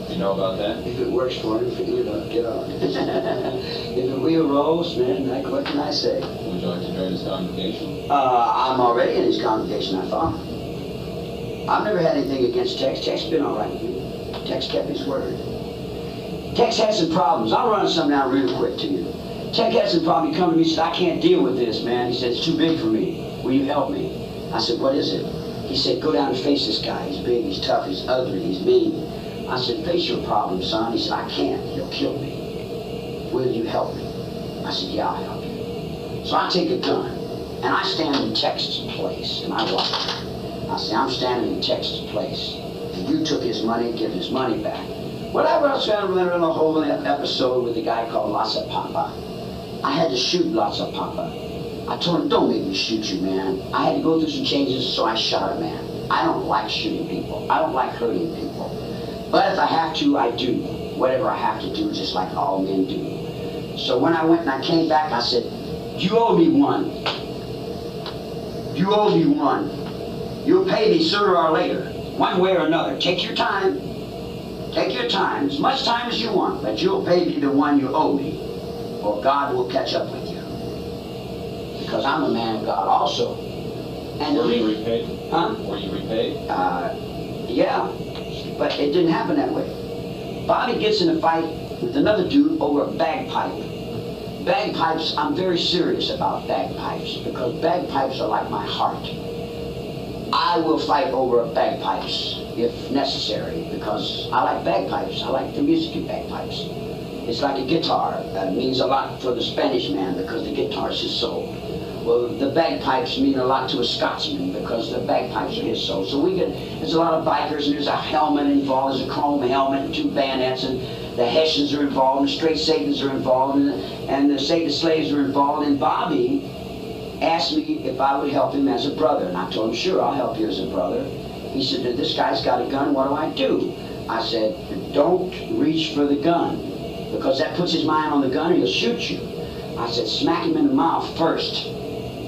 Do you know about that? If it works for him, forget it, get on. If the wheel rolls, man, what can I say? Would you like to join his congregation? I'm already in his congregation, I thought. I've never had anything against Tex. Tex's been all right with me. Tex kept his word. Tex had some problems. I'll run some down real quick to you. Tex had some problems. He come to me and said, I can't deal with this, man. He said, it's too big for me. Will you help me? I said, what is it? He said, go down and face this guy. He's big, he's tough, he's ugly, he's mean. I said, face your problem, son. He said, I can't. He'll kill me. Will you help me? I said, yeah, I'll help you. So I take a gun, and I stand in Tex's place, and I watch him. I say, I'm standing in Tex's place, and you took his money, give his money back. Whatever else I remember in a whole episode with a guy called Lhasa Papa. I had to shoot Lhasa Papa. I told him, don't make me shoot you, man. I had to go through some changes, so I shot a man. I don't like shooting people. I don't like hurting people. But if I have to, I do. Whatever I have to do, just like all men do. So when I went and I came back, I said, you owe me one. You owe me one. You'll pay me sooner or later, one way or another. Take your time. Take your time, as much time as you want, but you'll pay me the one you owe me, or God will catch up with you. Because I'm a man of God also. And Were you repaid? Huh? Were you repaid? Yeah, but it didn't happen that way. Bobby gets in a fight with another dude over a bagpipe. Bagpipes, I'm very serious about bagpipes, because bagpipes are like my heart. I will fight over bagpipes if necessary, because I like bagpipes. I like the music of bagpipes. It's like a guitar. That means a lot for the Spanish man, because the guitar is his soul. Well, the bagpipes mean a lot to a Scotsman, because the bagpipes are his soul. So there's a lot of bikers, and there's a helmet involved. There's a chrome helmet and 2 bayonets, and the Hessians are involved, and the straight Satans are involved, and the Satan slaves are involved. And Bobby asked me if I would help him as a brother, and I told him, sure, I'll help you as a brother. He said, this guy's got a gun, what do I do? I said, don't reach for the gun, because that puts his mind on the gun and he'll shoot you. I said, smack him in the mouth first.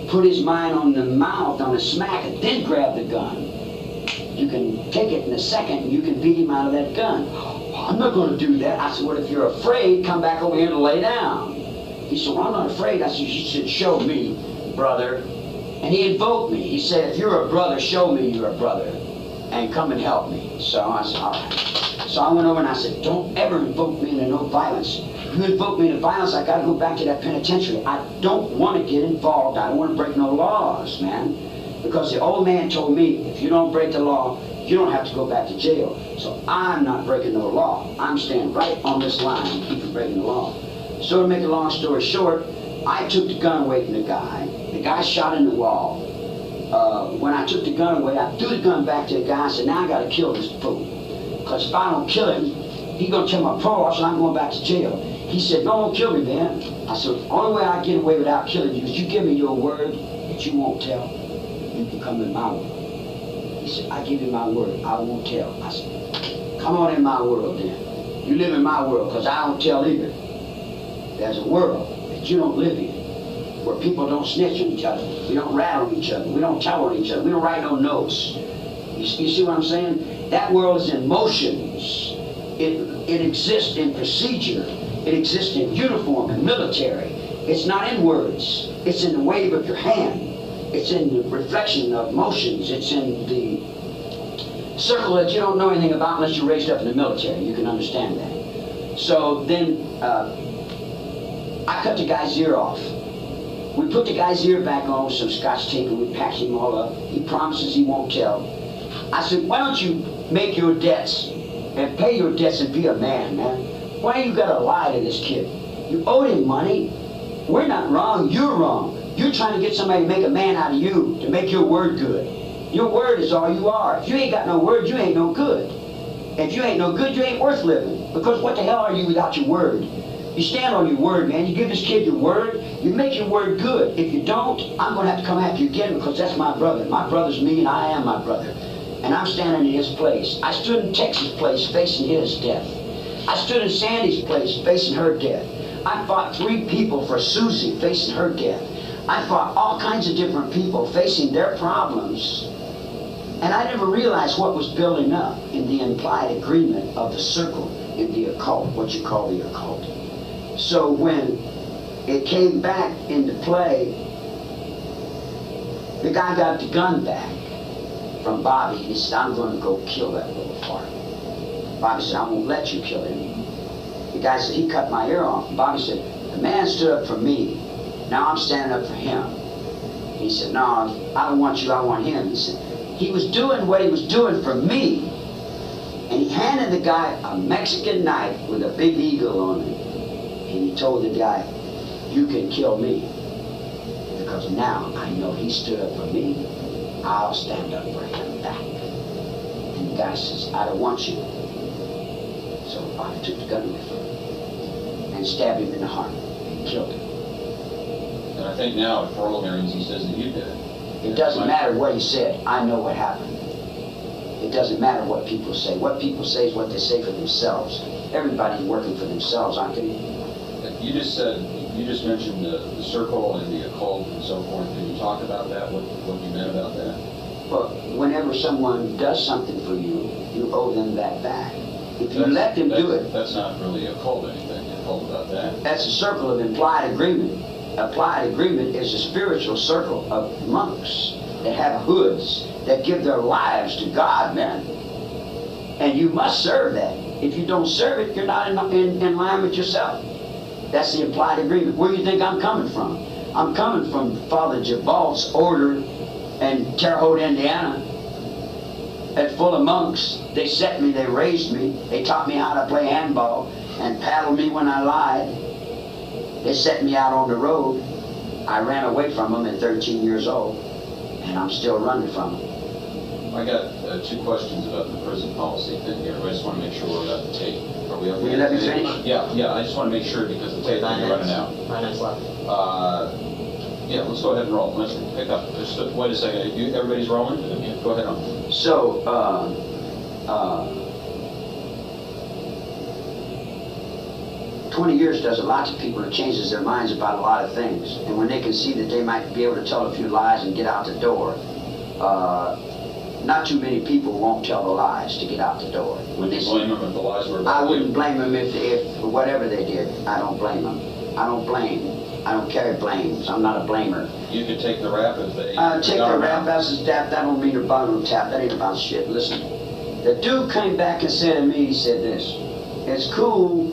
Put his mind on the mouth, on the smack, and then grab the gun. You can take it in a second, and you can beat him out of that gun. Oh, I'm not going to do that. I said, well, if you're afraid, come back over here and lay down. He said, well, I'm not afraid. I said, you should show me, brother. And he invoked me. He said, if you're a brother, show me you're a brother, and come and help me. So I said, all right. So I went over and I said, don't ever invoke me into no violence. If you invoke me into violence, I got to go back to that penitentiary. I don't want to get involved. I don't want to break no laws, man. Because the old man told me, if you don't break the law, you don't have to go back to jail. So I'm not breaking no law. I'm staying right on this line and keep from breaking the law. So to make a long story short, I took the gun away from the guy. The guy shot in the wall. When I took the gun away, I threw the gun back to the guy and said, now I gotta kill this fool. Because if I don't kill him, he's gonna tell my parole officer I'm going back to jail. He said, no, don't kill me, man. I said, the only way I get away without killing you is you give me your word that you won't tell. You can come in my world. He said, I give you my word, I won't tell. I said, come on in my world then. You live in my world, because I don't tell either. There's a world that you don't live in, where people don't snitch on each other. We don't rat on each other. We don't tell on each other. We don't write no notes. You see what I'm saying? That world is in motions. It exists in procedure. It exists in uniform and military. It's not in words. It's in the wave of your hand. It's in the reflection of motions. It's in the circle that you don't know anything about unless you're raised up in the military. You can understand that. So then I cut the guy's ear off. We put the guy's ear back on with some scotch tape and we packed him all up. He promises he won't tell. I said, why don't you make your debts and pay your debts and be a man, man? Why you gotta lie to this kid? You owed him money. We're not wrong, you're wrong. You're trying to get somebody to make a man out of you, to make your word good. Your word is all you are. If you ain't got no word, you ain't no good. If you ain't no good, you ain't worth living. Because what the hell are you without your word? You stand on your word, man. You give this kid your word, you make your word good. If you don't, I'm going to have to come after you again because that's my brother. My brother's me and I am my brother. And I'm standing in his place. I stood in Texas' place facing his death. I stood in Sandy's place facing her death. I fought 3 people for Susie facing her death. I fought all kinds of different people facing their problems. And I never realized what was building up in the implied agreement of the circle in the occult, what you call the occult. So when it came back into play, the guy got the gun back from Bobby. He said, I'm going to go kill that little fart. Bobby said, I won't let you kill him. The guy said, he cut my ear off. Bobby said, the man stood up for me. Now I'm standing up for him. He said, no, I don't want you, I want him. He said, he was doing what he was doing for me. And he handed the guy a Mexican knife with a big eagle on it. And he told the guy, you can kill me. Because now I know he stood up for me. I'll stand up for him back. And the guy says, I don't want you. So Bobby took the gun away from him and stabbed him in the heart and killed him. And I think now at parole hearings he says that you did it. It doesn't matter what he said. I know what happened. It doesn't matter what people say. What people say is what they say for themselves. Everybody's working for themselves, aren't they? You just said, you just mentioned the circle and the occult and so forth. Can you talk about that? What you meant about that? Well, whenever someone does something for you, you owe them that back. If you let them do it. That's not really occult anything. Occult about that. That's a circle of implied agreement. Applied agreement is a spiritual circle of monks that have hoods that give their lives to God, man. And you must serve that. If you don't serve it, you're not in line with yourself. That's the implied agreement. Where do you think I'm coming from? I'm coming from Father Jabal's order in Terre Haute, Indiana. At full of monks. They set me, they raised me. They taught me how to play handball and paddled me when I lied. They set me out on the road. I ran away from them at 13 years old, and I'm still running from them. I got 2 questions about the prison policy thing here. I just want to make sure we're about the tape. Are we up? Will you let me finish? Yeah, I just want to make sure because the tape is running out. 9 minutes left. Yeah, let's go ahead and roll. Let's pick up. Just wait a second. Everybody's rolling? Yeah. Go ahead on. So, 20 years does a lot to people. It changes their minds about a lot of things. And when they can see that they might be able to tell a few lies and get out the door, not too many people won't tell the lies to get out the door. Would you blame them if the lies were about I wouldn't blame them if whatever they did. I don't blame them. I don't blame. I don't carry blames. I'm not a blamer. You could take the rap as they... Take the rap as a tap. That don't mean a bottom tap. That ain't about shit. Listen. The dude came back and said to me, he said this. It's cool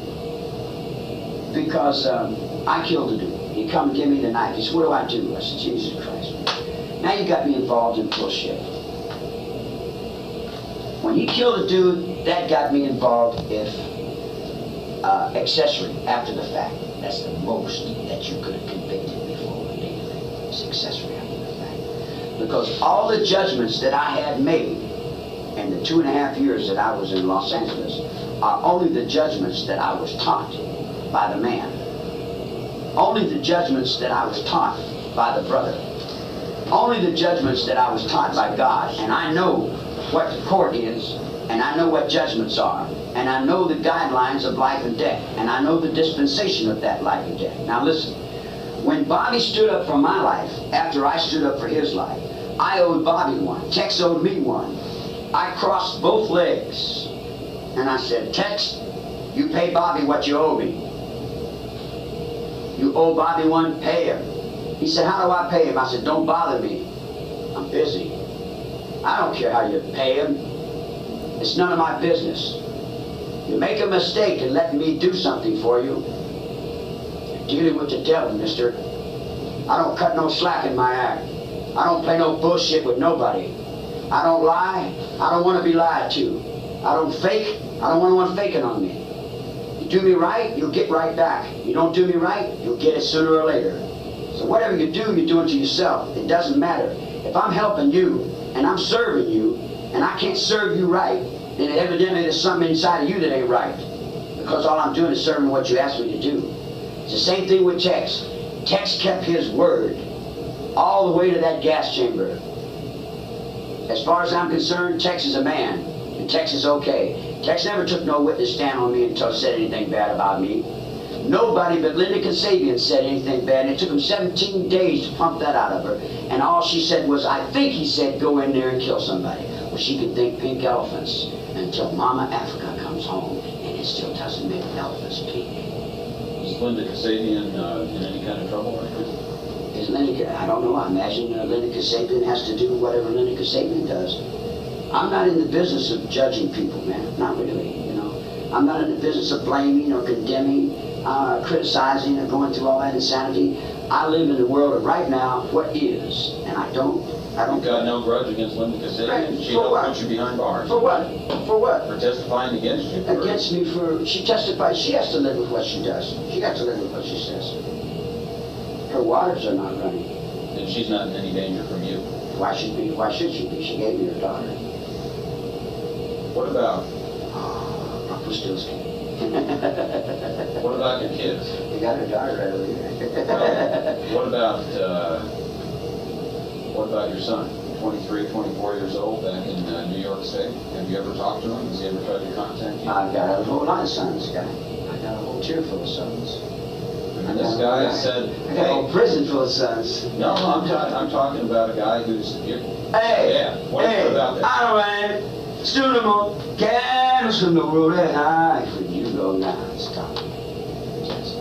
because I killed the dude. He come and give me the knife. He said, what do I do? I said, Jesus Christ. Now you got me involved in bullshit. When he killed a dude, that got me involved if accessory after the fact. That's the most that you could have convicted me for legally. It's accessory after the fact. Because all the judgments that I had made in the 2.5 years that I was in Los Angeles are only the judgments that I was taught by the man. Only the judgments that I was taught by the brother. Only the judgments that I was taught by God. And I know what the court is, and I know what judgments are, and I know the guidelines of life and death, and I know the dispensation of that life and death. Now listen, when Bobby stood up for my life, after I stood up for his life, I owed Bobby one. Tex owed me one. I crossed both legs, and I said, Tex, you pay Bobby what you owe me. You owe Bobby one, pay him. He said, how do I pay him? I said, don't bother me. I'm busy. I don't care how you pay him. It's none of my business. You make a mistake in letting me do something for you, you're dealing with the devil, mister. I don't cut no slack in my act. I don't play no bullshit with nobody. I don't lie. I don't want to be lied to. I don't fake. I don't want no one faking on me. You do me right, you'll get right back. You don't do me right, you'll get it sooner or later. So whatever you do, you're doing to yourself. It doesn't matter. If I'm helping you, and I'm serving you, and I can't serve you right, then evidently there's something inside of you that ain't right. Because all I'm doing is serving what you asked me to do. It's the same thing with Tex. Tex kept his word all the way to that gas chamber. As far as I'm concerned, Tex is a man, and Tex is okay. Tex never took no witness stand on me until said anything bad about me. Nobody but Linda Kasabian said anything bad, and it took him 17 days to pump that out of her. And all she said was, I think he said, go in there and kill somebody. Well, she could think pink elephants until Mama Africa comes home, and it still doesn't make elephants pink. Is Linda Kasabian in any kind of trouble right now? Is Linda, I don't know, I imagine Linda Kasabian has to do whatever Linda Kasabian does. I'm not in the business of judging people, man. Not really, you know. I'm not in the business of blaming or condemning, criticizing or going through all that insanity. I live in the world of right now, what is, and I don't. You've got no grudge against Linda Kasabian. Right. She For what? helped put you behind bars. For what? For what? For testifying against you. Against me for, she testified, she has to live with what she does. She got to live with what she says. Her waters are not running. And she's not in any danger from you. Why should she be? She gave me her daughter. What about? Rumpelstiltskin. What about your kids? You got her daughter right over here. Well, what about your son? 23, 24 years old, back in New York State. Have you ever talked to him? Has he ever tried to contact you? I've got a whole lot of sons, guy. I got a whole chair full of sons. And this guy said, I got a whole prison full of sons. No, I'm talking about a guy who's here. Hey! Yeah, what about that? I don't mind. Still no more candles from the road at high. When you go now, stop. Just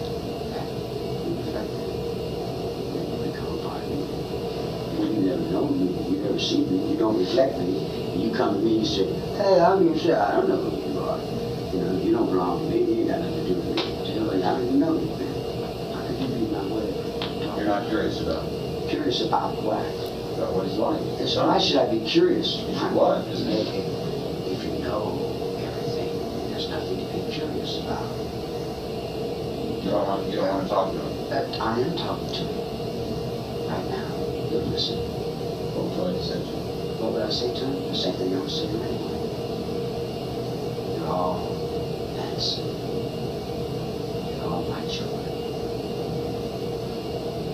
become a part of me. You never know me, you never see me, you don't reflect me. You come to me and say, hey, I'm your son. I don't know who you are. You know, you don't belong to me, you ain't got nothing to do with me. Tell me, I don't even know you, man. How could you be my way? You're not curious about him? Curious about what? About what he's like. So why should I be curious? What, isn't it? If you know everything, there's nothing to be curious about. You don't want to talk to him? I am talking to him right now. You'll listen. What would you like to say to him? What would I say to him? The same thing I would say to him anyway. You're all medicine. You're all my children.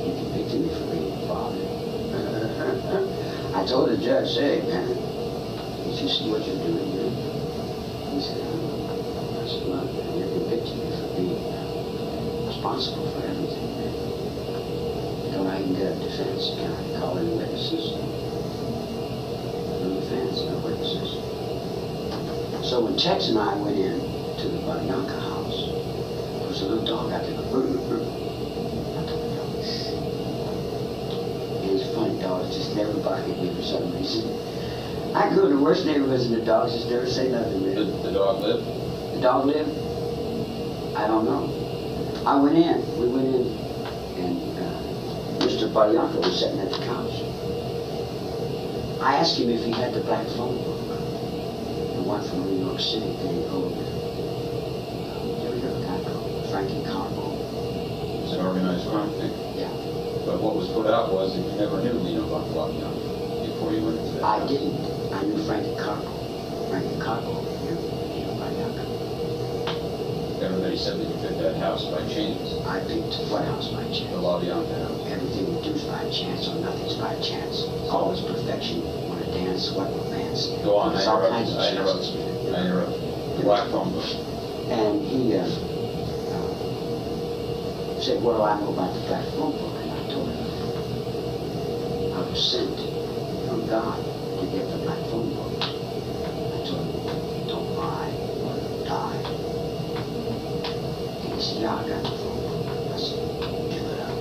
You convicted me for being a father. I told the judge, hey, man, did you see what you're doing here? He said, I said, look, man, you're convicting me for being responsible for everything, man. Don't I even get a defense? Can I call in witnesses? No defense, no witnesses. So when Tex and I went in to the Baryanka house, there was a little dog out there. I told the dog, shh. It's funny, dogs just never bark at me for some reason. I go to the worst neighborhoods and the dogs just never say nothing, man. Did the dog live? The dog lived? I don't know. I went in. We went in, and Mr. Baryanka was sitting at the couch. I asked him if he had the black phone book. And one from New York City, they owned, you ever heard of a guy called Frankie Carbo? It's an organized crime thing. Yeah. But what was put out was that you never knew Lino Labianca before you went into that. I didn't. I knew Frankie Carbo. Frankie Carbo knew Lino Labianca. Everybody said that you picked that house by chance. I picked what house by The chance? Labianca house. Everything we do is by chance, or nothing's by chance. It's always perfection. Want to dance, what will dance? Go on, There's I all interrupted. kinds of I chances. interrupted. I interrupted. The black phone book. And he said, what do I know about the black phone book? And I told him, I was sent from God to get the black phone book. I told him, don't lie or die. And he said, yeah, I got the phone book. I said, give it up.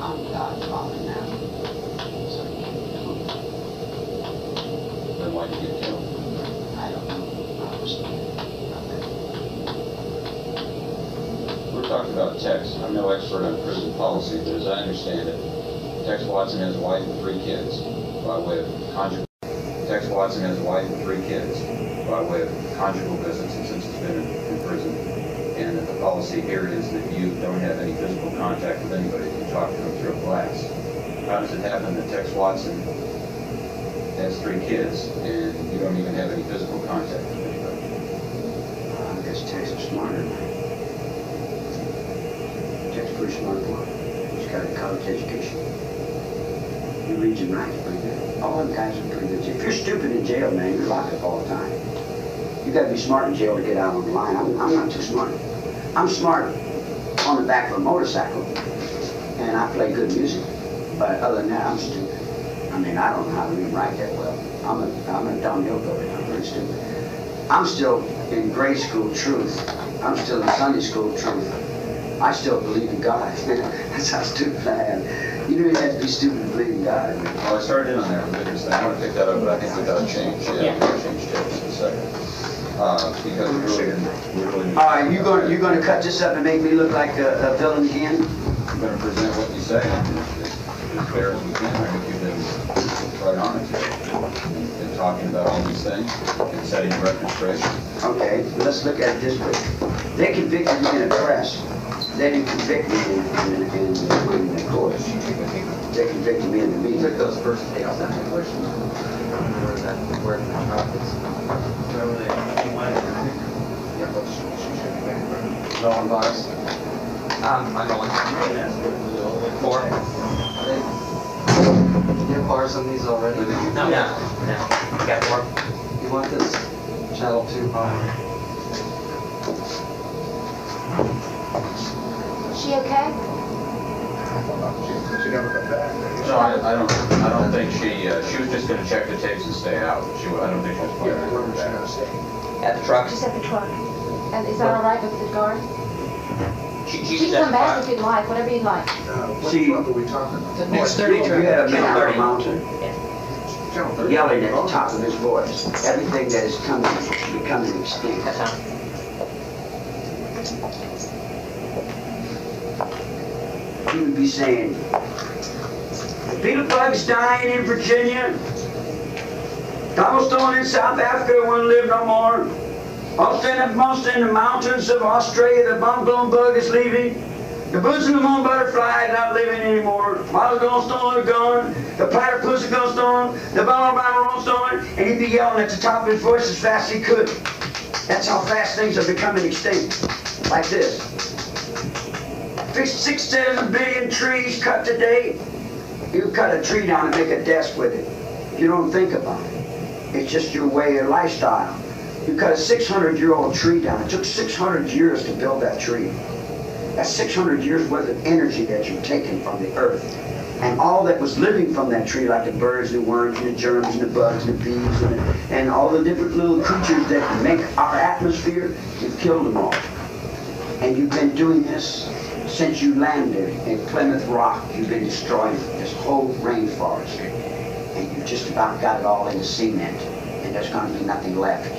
I'm God's father now. So he gave me the phone book. Then why did you get killed? I don't know. I was We're talking about Tex. I'm no expert on prison policy, but as I understand it, Tex Watson has a wife and 3 kids by way of conjugal. Tex Watson has a wife and 3 kids by way of conjugal visits since he's been in prison. And that the policy here is that you don't have any physical contact with anybody. You talk to them through a glass. How does it happen that Tex Watson has 3 kids and you don't even have any physical contact with anybody? I guess Tex is smarter than I. Tex is a pretty smart boy. He's got a college education. He reads and writes pretty good. All them guys are pretty good. If you're stupid in jail, man, you're locked up all the time. You got to be smart in jail to get out on the line. I'm not too smart. I'm smart on the back of a motorcycle, and I play good music. But other than that, I'm stupid. I mean, I don't know how to read and write that well. I'm a dumb hillbilly. I'm pretty stupid. I'm still in grade school truth. I'm still in Sunday school truth. I still believe in God. That's how stupid I am. You know you have to be stupid to believe in God. Well, I started in on that religious thing. I want to pick that up, but I think we got to change. Yeah, we got to change Tex in a second. Because we really. All right, you're going to cut this up and make me look like a villain again? I'm going to present what you say as fair as we can. I think you've been right on it. Been talking about all these things and setting the record straight. Okay, let's look at it this way. They convicted me in the press. They didn't convict me in the court. They convicted me in the meeting. You took those first days out of question. Where that where the profits. Rolling bars. I'm rolling. 4. Do you have bars on these already? No. You got 4? You want this channel 2 bar? Is she okay? She never got back. No, I don't think she was just going to check the tapes and stay out. I don't think she was planning to come back. At the truck? She's at the truck. And is that all right with the guard? She's She can at come the back truck. if you'd like, whatever you'd like. What See- truck are we talking about? Next 30 You truck. had a man on a mountain Channel 30? yelling at the top of his voice. Everything that is becoming extinct. That's how. He would be saying, the beetle bug's dying in Virginia. Cobblestone in South Africa won't live no more. Most in the mountains of Australia, the bumblebee bug is leaving. The boots and the moon butterfly is not living anymore. Wild ghost are gone. The platypus ghost on. The bumblebee roast on. And he'd be yelling at the top of his voice as fast as he could. That's how fast things are becoming extinct. Like this. 6-7 billion trees cut today. You cut a tree down and make a desk with it. You don't think about it. It's just your way of lifestyle. You cut a 600-year-old tree down. It took 600 years to build that tree. That's 600 years worth of energy that you're taking from the earth. And all that was living from that tree, like the birds, the worms, and the germs, and the bugs, and the bees, and all the different little creatures that make our atmosphere, you've killed them all. And you've been doing this since you landed in Plymouth Rock. You've been destroying this whole rainforest. And you've just about got it all into cement. And there's going to be nothing left.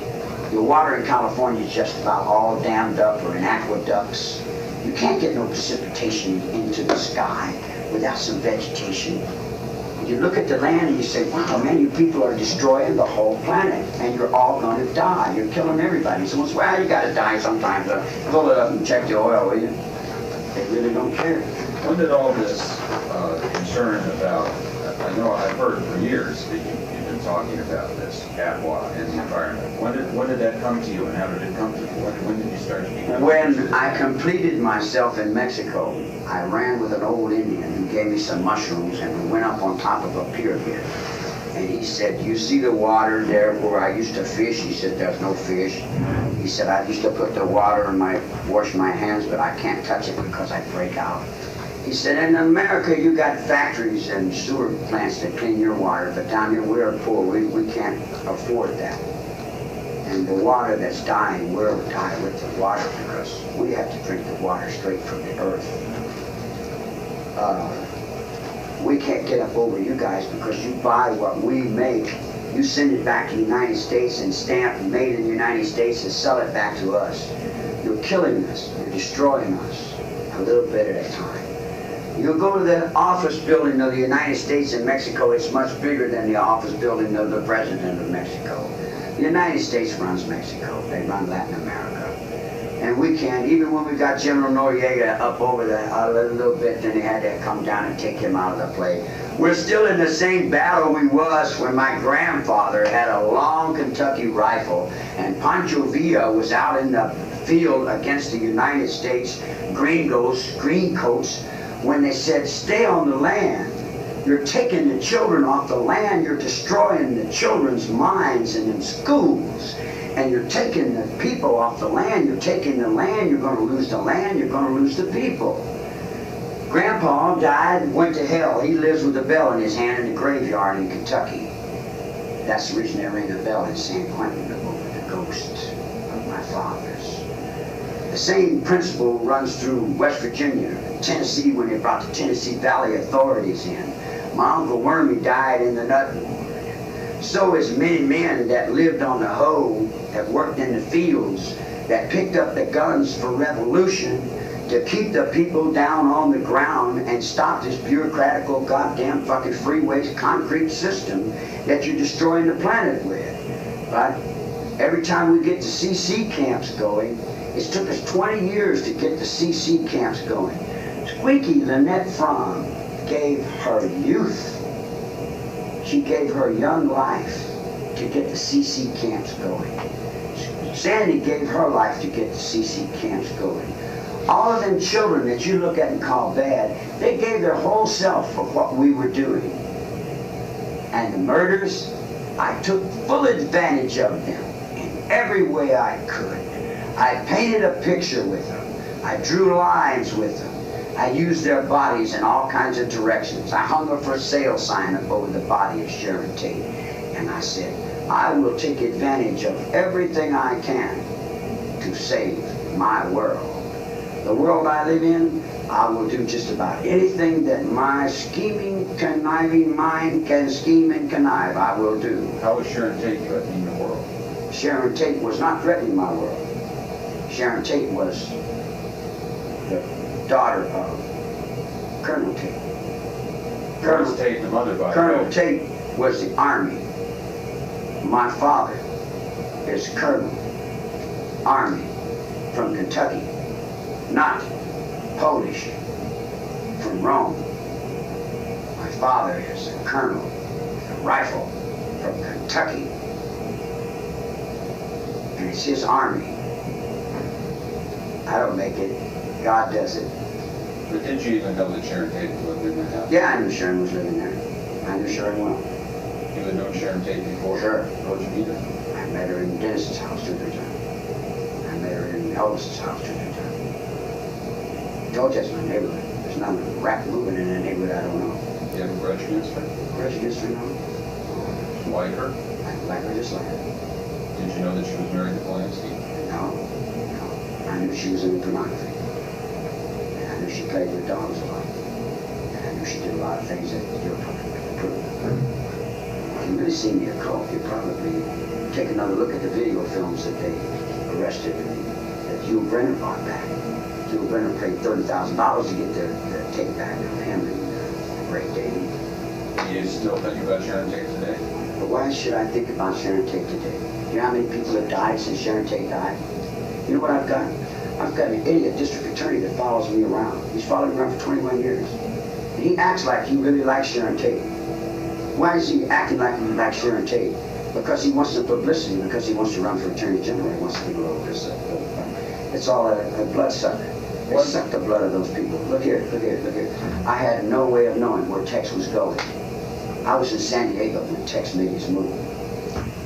Your water in California is just about all dammed up or in aqueducts. You can't get no precipitation into the sky without some vegetation. You look at the land and you say, wow, man, you people are destroying the whole planet, and you're all going to die. You're killing everybody. Someone says, well, you got to die sometimes. Pull it up and check the oil, will you? They really don't care. When did all this concern about, I know I've heard for years that you've been talking about this, Atwa and the environment. When did that come to you, and how did it come to you? When did you start to become When I completed myself in Mexico, I ran with an old Indian who gave me some mushrooms, and we went up on top of a pyramid. And he said, you see the water there where I used to fish? He said, there's no fish. He said, I used to put the water in wash my hands, but I can't touch it because I break out. He said, in America, you got factories and sewer plants that clean your water, but down here we're poor. We can't afford that. And the water that's dying, we'll die with the water because we have to drink the water straight from the earth. We can't get up over you guys because you buy what we make. You send it back to the United States and stamp made in the United States and sell it back to us. You're killing us. You're destroying us a little bit at a time. You go to the office building of the United States in Mexico, it's much bigger than the office building of the President of Mexico. The United States runs Mexico. They run Latin America. And we can't, even when we got General Noriega up over a little bit, then they had to come down and take him out of the play. We're still in the same battle we was when my grandfather had a long Kentucky rifle and Pancho Villa was out in the field against the United States greencoats, when they said, stay on the land. You're taking the children off the land. You're destroying the children's minds and in schools. And you're taking the people off the land. You're taking the land. You're going to lose the land. You're going to lose the people. Grandpa died and went to hell. He lives with a bell in his hand in the graveyard in Kentucky. That's the reason they ring a bell in San Quentin over the ghost of my fathers. The same principle runs through West Virginia, Tennessee, when they brought the Tennessee Valley authorities in. My Uncle Wormy died in the Nutwood. So as many men that lived on the hoe, that worked in the fields, that picked up the guns for revolution to keep the people down on the ground and stop this bureaucratical goddamn fucking freeway concrete system that you're destroying the planet with. But every time we get the CC camps going, it took us 20 years to get the CC camps going. Squeaky Lynette Fromm gave her youth. She gave her young life to get the CC camps going. Sandy gave her life to get the CC camps going. All of them children that you look at and call bad, they gave their whole self for what we were doing. And the murders, I took full advantage of them in every way I could. I painted a picture with them. I drew lines with them. I used their bodies in all kinds of directions. I hung a for sale sign up over the body of Sharon Tate. And I said, I will take advantage of everything I can to save my world. The world I live in, I will do just about anything that my scheming, conniving mind can scheme and connive, I will do. How was Sharon Tate threatening the world? Sharon Tate was not threatening my world. Sharon Tate was the daughter of Colonel Tate. Colonel Tate, the mother, by Colonel Tate was the Army. My father is Colonel Army from Kentucky, not Polish from Rome. My father is a colonel, a rifle from Kentucky, and it's his army. I don't make it. God does it. But did you even know that Sharon Tate lived in that house? Yeah, I knew Sharon was living there. I knew Sharon well. You had known Sharon Tate before? Sure. How'd you meet her? I met her in Dennis's house 2 or 3 times. I met her in Elvis's house 2 or 3 times. I told you that's my neighborhood. There's not a rat moving in that neighborhood I don't know. You have a grudge against her? Grudge against her, no. You like her? I like her just like her. Did you know that she was married to Polanski? No. I knew she was into pornography. And I knew she played with dogs a lot. And I knew she did a lot of things that you're probably going to prove. If you really see me occult, you'd probably take another look at the video films that they arrested and that Hugh Brenner bought back. Hugh Brenner paid $30,000 to get the tape back of him and Ray Davey. Do you still think about Sharon Tate today? But why should I think about Sharon Tate today? You know how many people have died since Sharon Tate died? You know what I've got? I've got an idiot district attorney that follows me around. He's followed me around for 21 years. And he acts like he really likes Sharon Tate. Why is he acting like he likes Sharon Tate? Because he wants the publicity, because he wants to run for Attorney General. He wants to get over this. It's all a bloodsucker. They suck the blood of those people. Look here, look here, look here. I had no way of knowing where Tex was going. I was in San Diego when Tex made his move.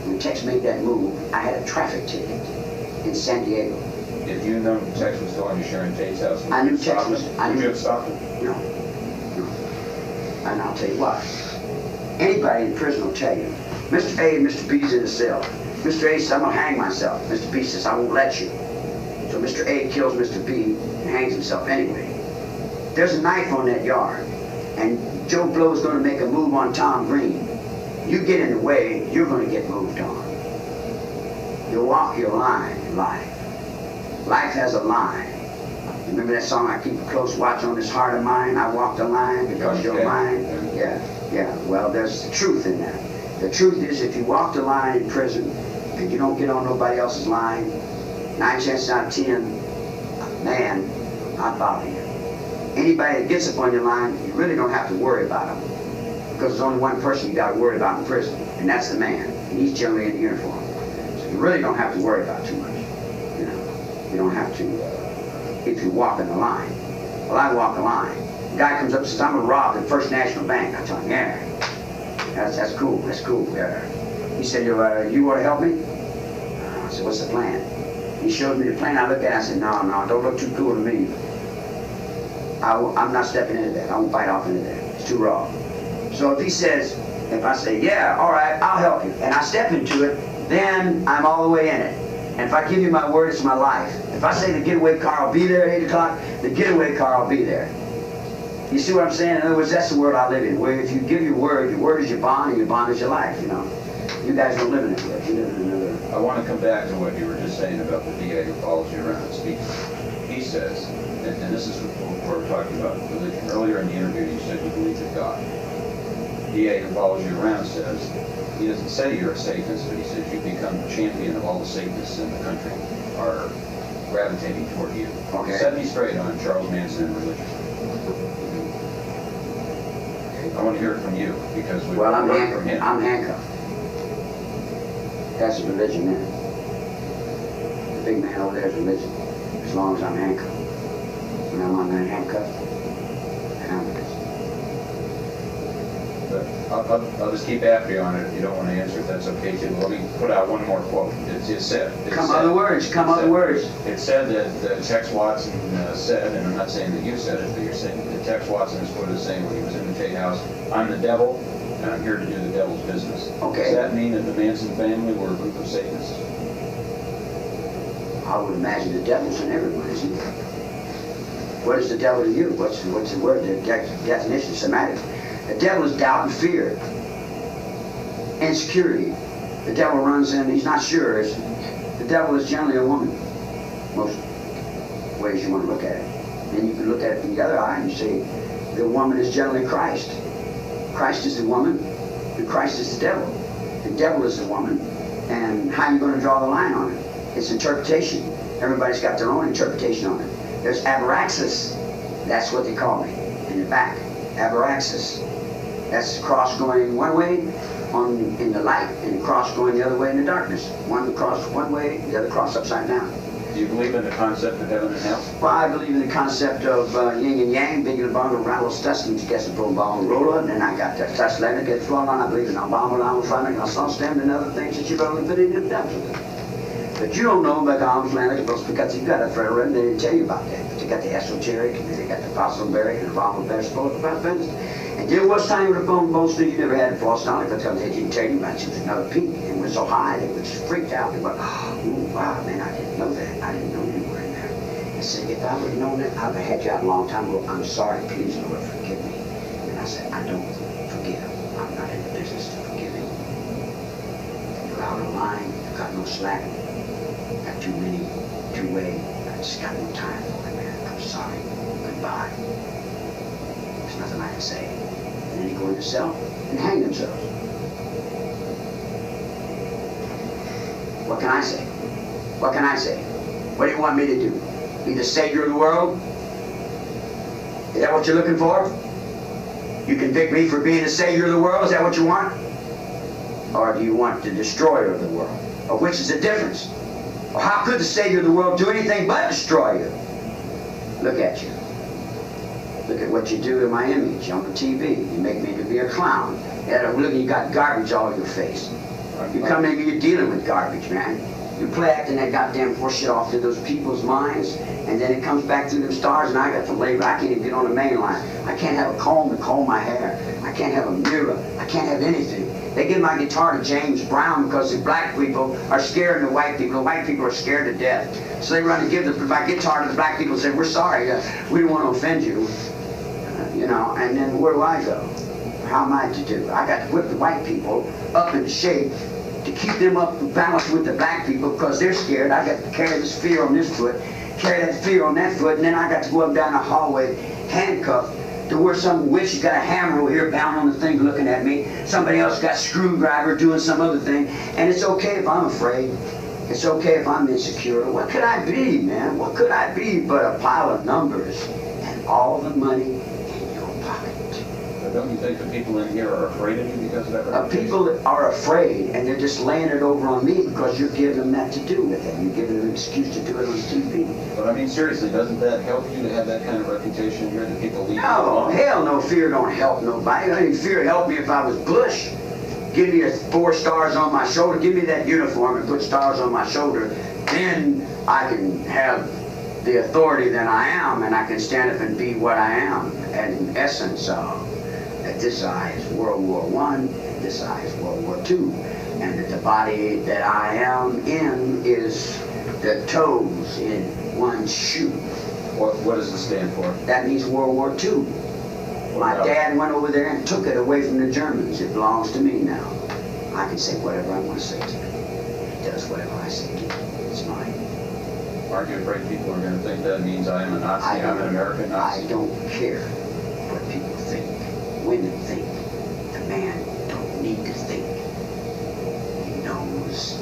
When Tex made that move, I had a traffic ticket in San Diego. If you know Tex was going to Sharon Tate's house, I knew Tex was... Would you have stopped him? No. No. And I'll tell you why. Anybody in prison will tell you, Mr. A and Mr. B's in the cell. Mr. A says, I'm going to hang myself. Mr. B says, I won't let you. So Mr. A kills Mr. B and hangs himself anyway. There's a knife on that yard, and Joe Blow's going to make a move on Tom Green. You get in the way, you're going to get moved on. You walk your line in life. Life has a line. Remember that song, I keep a close watch on this heart of mine? I walk the line because you're mine. Yeah. Well, there's the truth in that. The truth is, if you walk the line in prison and you don't get on nobody else's line, 9 chances out of 10, man, I'll bother you. Anybody that gets up on your line, you really don't have to worry about them. Because there's only one person you got to worry about in prison, and that's the man. And he's generally in the uniform. So you really don't have to worry about too much. You know, you don't have to if you walk in the line. Well, I walk the line. The guy comes up and says, I'm going to rob the First National Bank. I tell him, yeah. That's cool. That's cool. Yeah. He said, you want to help me? I said, what's the plan? He showed me the plan. I looked at it. I said, no, don't look too cool to me. I'm not stepping into that. I won't bite off into that. It's too raw. So if he says, if I say, yeah, all right, I'll help you, and I step into it, then I'm all the way in it. And if I give you my word, it's my life. If I say the getaway car will be there at 8 o'clock, the getaway car will be there. You see what I'm saying? In other words, that's the world I live in, where if you give your word is your bond, and your bond is your life, you know. You guys don't live in it yet. You live in another. I want to come back to what you were just saying about the DA who follows you around and speaks. He says, and this is what we're talking about religion. Earlier in the interview, you said you believe in God. The DA who follows you around says, he doesn't say you're a Satanist, but he says you become the champion of all the Satanists in the country are gravitating toward you. Okay. Set me straight on Charles Manson and religion. I want to hear it from you, because we've heard from him. I'm handcuffed. That's religion, man. The big man over there is religion, as long as I'm handcuffed. When I'm on that handcuff, and I'm religion. But I'll just keep after you on it if you don't want to answer it. That's okay too. Let me put out one more quote. It said. Come other words. It said that Tex Watson said, and I'm not saying that you said it, but you're saying that Tex Watson is quoted as saying when he was in the Tate house, I'm the devil, and I'm here to do the devil's business. Okay. Does that mean that the Manson family were a group of Satanists? I would imagine the devil's in everyone, isn't he? What is the devil to you? What's the word? The definition, semantics. The devil is doubt and fear, insecurity. The devil runs in, he's not sure. The devil is generally a woman, most ways you want to look at it. Then you can look at it from the other eye and say, the woman is generally Christ. Christ is the woman, and Christ is the devil. The devil is the woman, and how are you going to draw the line on it? It's interpretation. Everybody's got their own interpretation on it. There's abraxas, that's what they call me, in the back. Abraxas. That's the cross going one way in the light, and the cross going the other way in the darkness. One cross one way, the other cross upside down. Do you believe in the concept of heaven and hell? Well, I believe in the concept of yin and yang, big and bond, rattle, stusking, to get the bomb roller, and then I got the touch letter, get flown on, I believe in bomb, I'm trying to saw stem and other things that you've only put in the depths of it. But you don't know about arms land because you've got a friend, and they didn't tell you about that. But you got the esoteric, and then they got the fossil baric, and the bomb best both about business. And there was time with the phone most you never had a false knowledge because they didn't tell you about it. It was another peak. It was so high they were just freaked out. They went, oh, wow, man, I didn't know that. I didn't know you were in there. I said, if I would have known that, I would have had you out a long time ago. I'm sorry, please, Lord, forgive me. And I said, I don't forgive. I'm not in the business of forgiving. You're out of line. You've got no slack. Got too many, two-way. I just got no time for it, man. I'm sorry. Goodbye. There's nothing I can say. And then you go in the cell. and hang themselves. What can I say? What can I say? What do you want me to do? Be the savior of the world? Is that what you're looking for? You convict me for being the savior of the world? Is that what you want? Or do you want the destroyer of the world? Or which is the difference? Or how could the savior of the world do anything but destroy you? Look at you. Look at what you do to my image on the TV. You make me to be a clown. Look, you got garbage all over your face. You come in here, you're dealing with garbage, man. You play acting that goddamn horse shit off to those people's minds, and then it comes back through them stars, and I got to labor. I can't even get on the main line. I can't have a comb to comb my hair. I can't have a mirror. I can't have anything. They give my guitar to James Brown because the black people are scared of the white people. The white people are scared to death. So they run and give my guitar to the black people and say, we're sorry, we don't want to offend you. You know, and then where do I go? How am I to do? I got to whip the white people up into shape to keep them up balanced with the black people because they're scared. I got to carry this fear on this foot, carry that fear on that foot, and then I got to go up down the hallway handcuffed to where some witch has got a hammer over here bound on the thing looking at me. Somebody else got a screwdriver doing some other thing. And it's okay if I'm afraid. It's okay if I'm insecure. What could I be, man? What could I be but a pile of numbers and all the money in your pocket? Don't you think the people in here are afraid of you because of that reputation? People are afraid, and they're just laying it over on me because you're giving them that to do with it. You're giving them an excuse to do it on TV. But I mean, seriously, doesn't that help you to have that kind of reputation here that people leave you No, alone? hell no, fear don't help nobody. I mean, fear helped me if I was Bush. Give me 4 stars on my shoulder. Give me that uniform and put stars on my shoulder. Then I can have the authority that I am, and I can stand up and be what I am. And in essence, that this eye is World War I, this eye is World War II, and that the body that I am in is the toes in one shoe. What does it stand for? That means World War II. My dad went over there and took it away from the Germans. It belongs to me now. I can say whatever I want to say to it. It does whatever I say to it. It's mine. Aren't you afraid people are going to think that means I am a Nazi, I'm an American Nazi? I don't care what people think. Women think. The man don't need to think. He knows.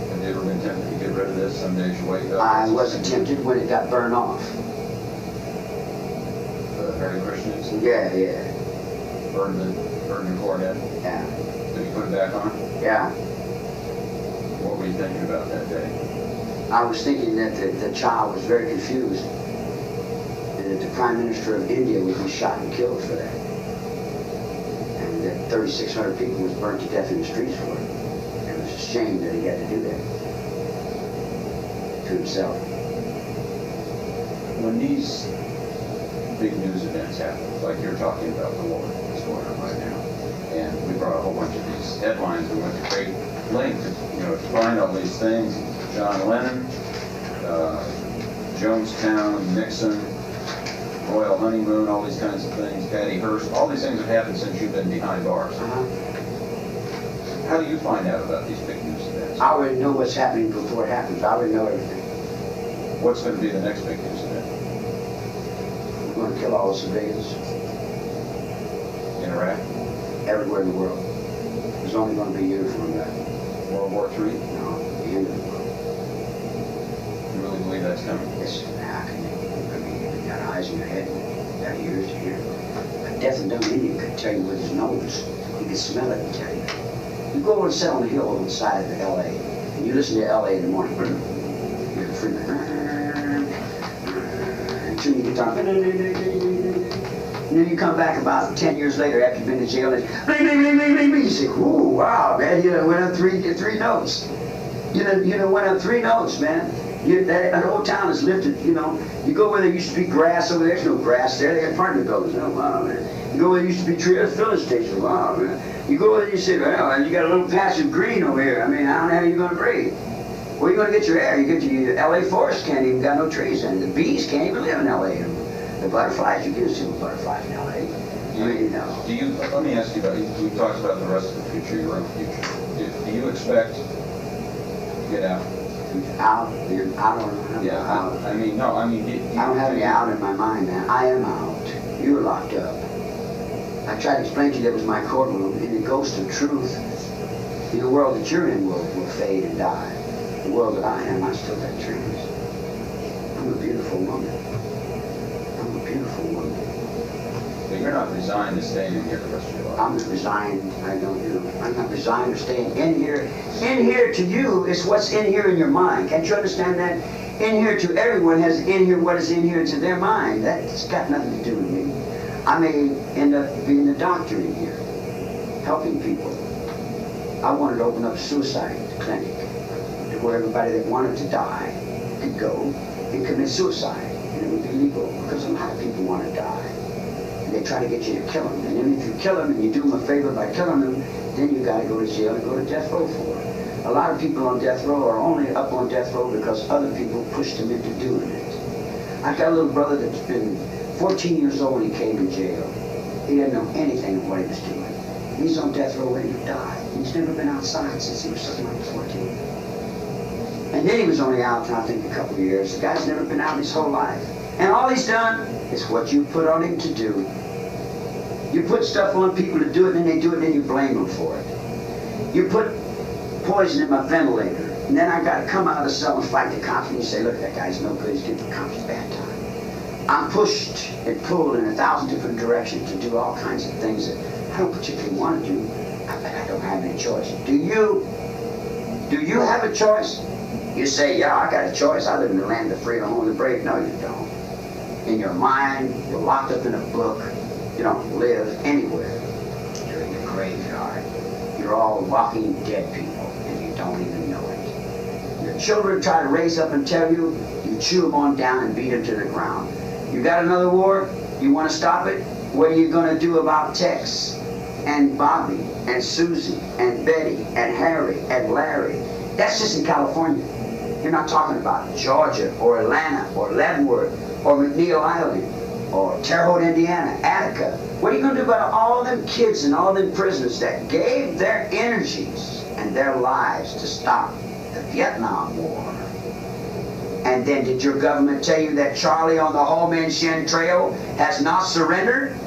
Have you ever been tempted to get rid of this? Some days you wake up. I wasn't tempted when it got burned off. The Hare Krishna incident? Yeah. Burned your forehead? Yeah. Did you put it back on? Yeah. What were you thinking about that day? I was thinking that the child was very confused, and that the Prime Minister of India would be shot and killed for that, and that 3,600 people was burnt to death in the streets for it. And it was a shame that he had to do that to himself. When these big news events happen, like you're talking about the war that's going on right now, and we brought a whole bunch of these headlines, we went to great length to find all these things. John Lennon, Jonestown, Nixon, Royal Honeymoon, all these kinds of things, Patty Hearst, all these things have happened since you've been behind bars. How do you find out about these big news events? I already know what's happening before it happens. I already know everything. What's going to be the next big news event? We're going to kill all the civilians In Iraq? everywhere in the world. There's only going to be uniform left. World War III? No, the end of the world. You really believe that's coming? Yes, how can you? I mean, you got eyes in your head, you got ears to hear. A deaf and dumb Indian could tell you with his nose. He could smell it and tell you. You go over and sit on the hill on the side of L.A., and you listen to L.A. in the morning. You're the freaking... And tune your guitar. And then you come back about 10 years later after you've been in jail, and you say, "Ooh, wow, man, you went on three notes. You went on 3 notes, man. That whole town is lifted, You go where there used to be grass over there. There's no grass there. They got apartment buildings. Oh, wow, man. You go where there used to be trees. There's a filling station. Wow, man. You go where you say, well, you got a little patch of green over here. I mean, how the hell are you going to breathe? Where are you going to get your air? You get your L.A. forest can't even got no trees in it. The bees can't even live in L.A. The butterflies, you can see the butterflies in L.A. Let me ask you about, we talked about the rest of the future, your own future. Do you expect to get out? Out? I don't know. Yeah, Out. I mean, no, I mean... I don't have any out in my mind, man. I am out. You're locked up. I tried to explain to you that was my courtroom, and the ghost of truth in the world that you're in will fade and die. The world that I am, I still got dreams. I'm a beautiful woman. I'm a beautiful woman. But you're not resigned to staying in here the rest of your life. I'm not resigned. I don't know. I'm not resigned to staying in here. In here to you is what's in here in your mind. Can't you understand that? In here to everyone has in here what is in here to their mind. That's got nothing to do with me. I may end up being the doctor in here, helping people. I wanted to open up a suicide clinic where everybody that wanted to die could go and commit suicide. And it would be legal because a lot of people want to die. And they try to get you to kill them. And then if you kill them and you do them a favor by killing them, then you got to go to jail and go to death row for it. A lot of people on death row are only up on death row because other people pushed them into doing it. I've got a little brother that's been 14 years old when he came to jail. He didn't know anything of what he was doing. He's on death row waiting to die. He's never been outside since he was something like 14. And then he was only out for, I think, a couple of years. The guy's never been out his whole life. And all he's done is what you put on him to do. You put stuff on people to do it, and then they do it, and then you blame them for it. You put poison in my ventilator, and then I got to come out of the cell and fight the cops, and you say, look, that guy's no good. He's giving the cops a bad time. I'm pushed and pulled in 1,000 different directions to do all kinds of things that I don't particularly want to do, but I don't have any choice. Do you? Do you have a choice? You say, yeah, I got a choice. I live in the land of the free and home of the brave. No, you don't. In your mind, you're locked up in a book. You don't live anywhere. You're in the graveyard. You're all walking dead people, and you don't even know it. Your children try to raise up and tell you, you chew them on down and beat them to the ground. You got another war? You want to stop it? What are you going to do about Tex and Bobby and Susie and Betty and Harry and Larry? That's just in California. You're not talking about Georgia or Atlanta or Leavenworth or McNeil Island or Terre Haute, Indiana, Attica. What are you going to do about all them kids and all them prisoners that gave their energies and their lives to stop the Vietnam War? And then did your government tell you that Charlie on the Ho Minh Shin Trail has not surrendered?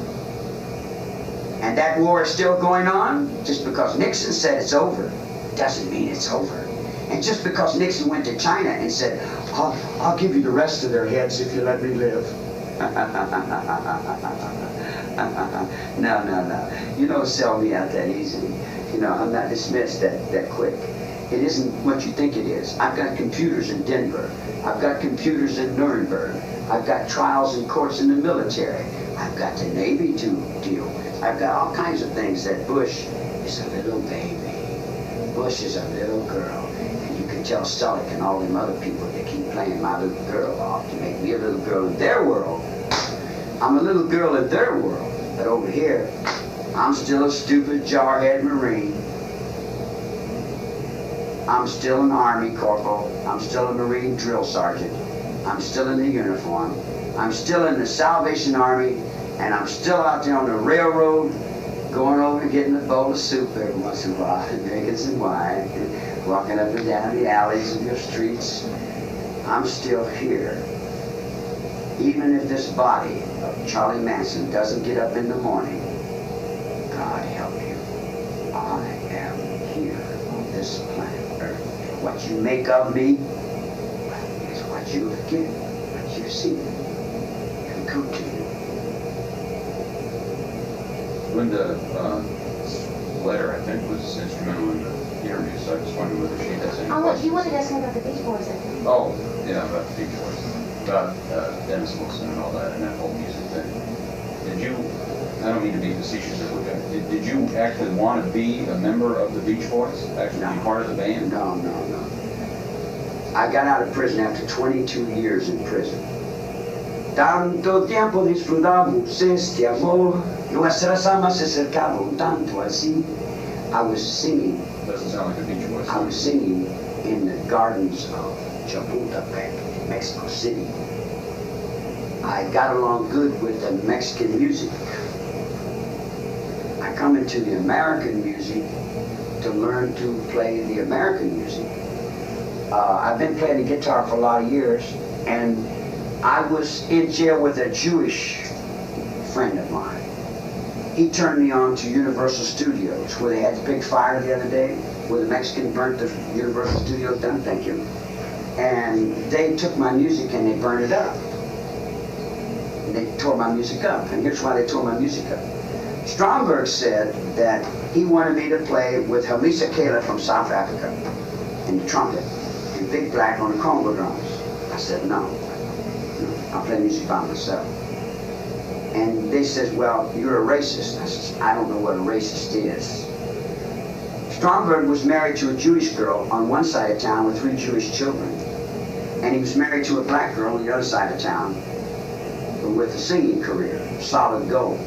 And that war is still going on? Just because Nixon said it's over doesn't mean it's over. And just because Nixon went to China and said, I'll give you the rest of their heads if you let me live. No. You don't sell me out that easily. You know, I'm not dismissed that quick. It isn't what you think it is. I've got computers in Denver. I've got computers in Nuremberg. I've got trials and courts in the military. I've got the Navy to deal with. I've got all kinds of things that Bush is a little baby. Bush is a little girl. And you can tell Sullick and all them other people that keep playing my little girl off to make me a little girl in their world. I'm a little girl in their world. But over here, I'm still a stupid jarhead Marine. I'm still an Army corporal. I'm still a Marine drill sergeant. I'm still in the uniform. I'm still in the Salvation Army, and I'm still out there on the railroad, going over and getting a bowl of soup every once in a while, and drinking some wine, and walking up and down the alleys of your streets. I'm still here. Even if this body of Charlie Manson doesn't get up in the morning, God help you. I am here on this planet Earth. What you make of me is what you get, what you see. It'll come to you. Linda letter, I think, was instrumental in the interview, so I just wondered whether she has any Oh, look, questions. you wanted to ask me about the Beach Boys, I think. Oh, yeah, about the Beach Boys, about Dennis Wilson and all that, and that whole music thing. Did you, I don't mean to be facetious, did you actually want to be a member of the Beach Boys? Actually be part of the band? No. I got out of prison after 22 years in prison. Tanto tiempo disfrutamos este amor, nuestras almas se acercaron tanto así. I was singing. Doesn't sound like a Beach Boys I song. was singing in the gardens of Chapultepec, Mexico City. I got along good with the Mexican music. I come into the American music to learn to play the American music. I've been playing the guitar for a lot of years, and I was in jail with a Jewish friend of mine. he turned me on to Universal Studios, where they had the big fire the other day, where the Mexican burnt the Universal Studios down. Thank you. And they took my music and they burned it up. And they tore my music up. And here's why they tore my music up. Stromberg said that he wanted me to play with Helmisa Kela from South Africa and the trumpet and Big Black on the Congo drums. I said, no, I'll play music by myself. And they said, well, you're a racist. I said, I don't know what a racist is. Stromberg was married to a Jewish girl on one side of town with 3 Jewish children. And he was married to a black girl on the other side of town with a singing career, Solid Gold.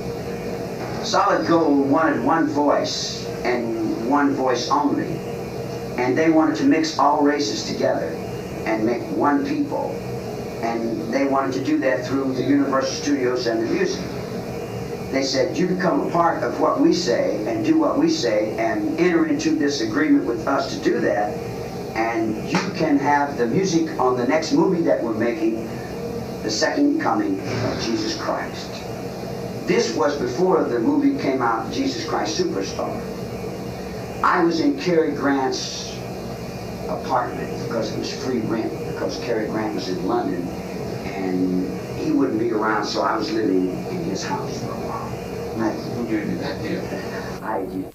Solid Gold wanted one voice and one voice only. And they wanted to mix all races together and make one people. And they wanted to do that through the Universal Studios and the music. They said, you become a part of what we say and do what we say and enter into this agreement with us to do that, and you can have the music on the next movie that we're making, The Second Coming of Jesus Christ. This was before the movie came out, Jesus Christ Superstar. I was in Cary Grant's apartment because it was free rent, because Cary Grant was in London and he wouldn't be around, so I was living in his house for a while. Who gave you that deal? I did.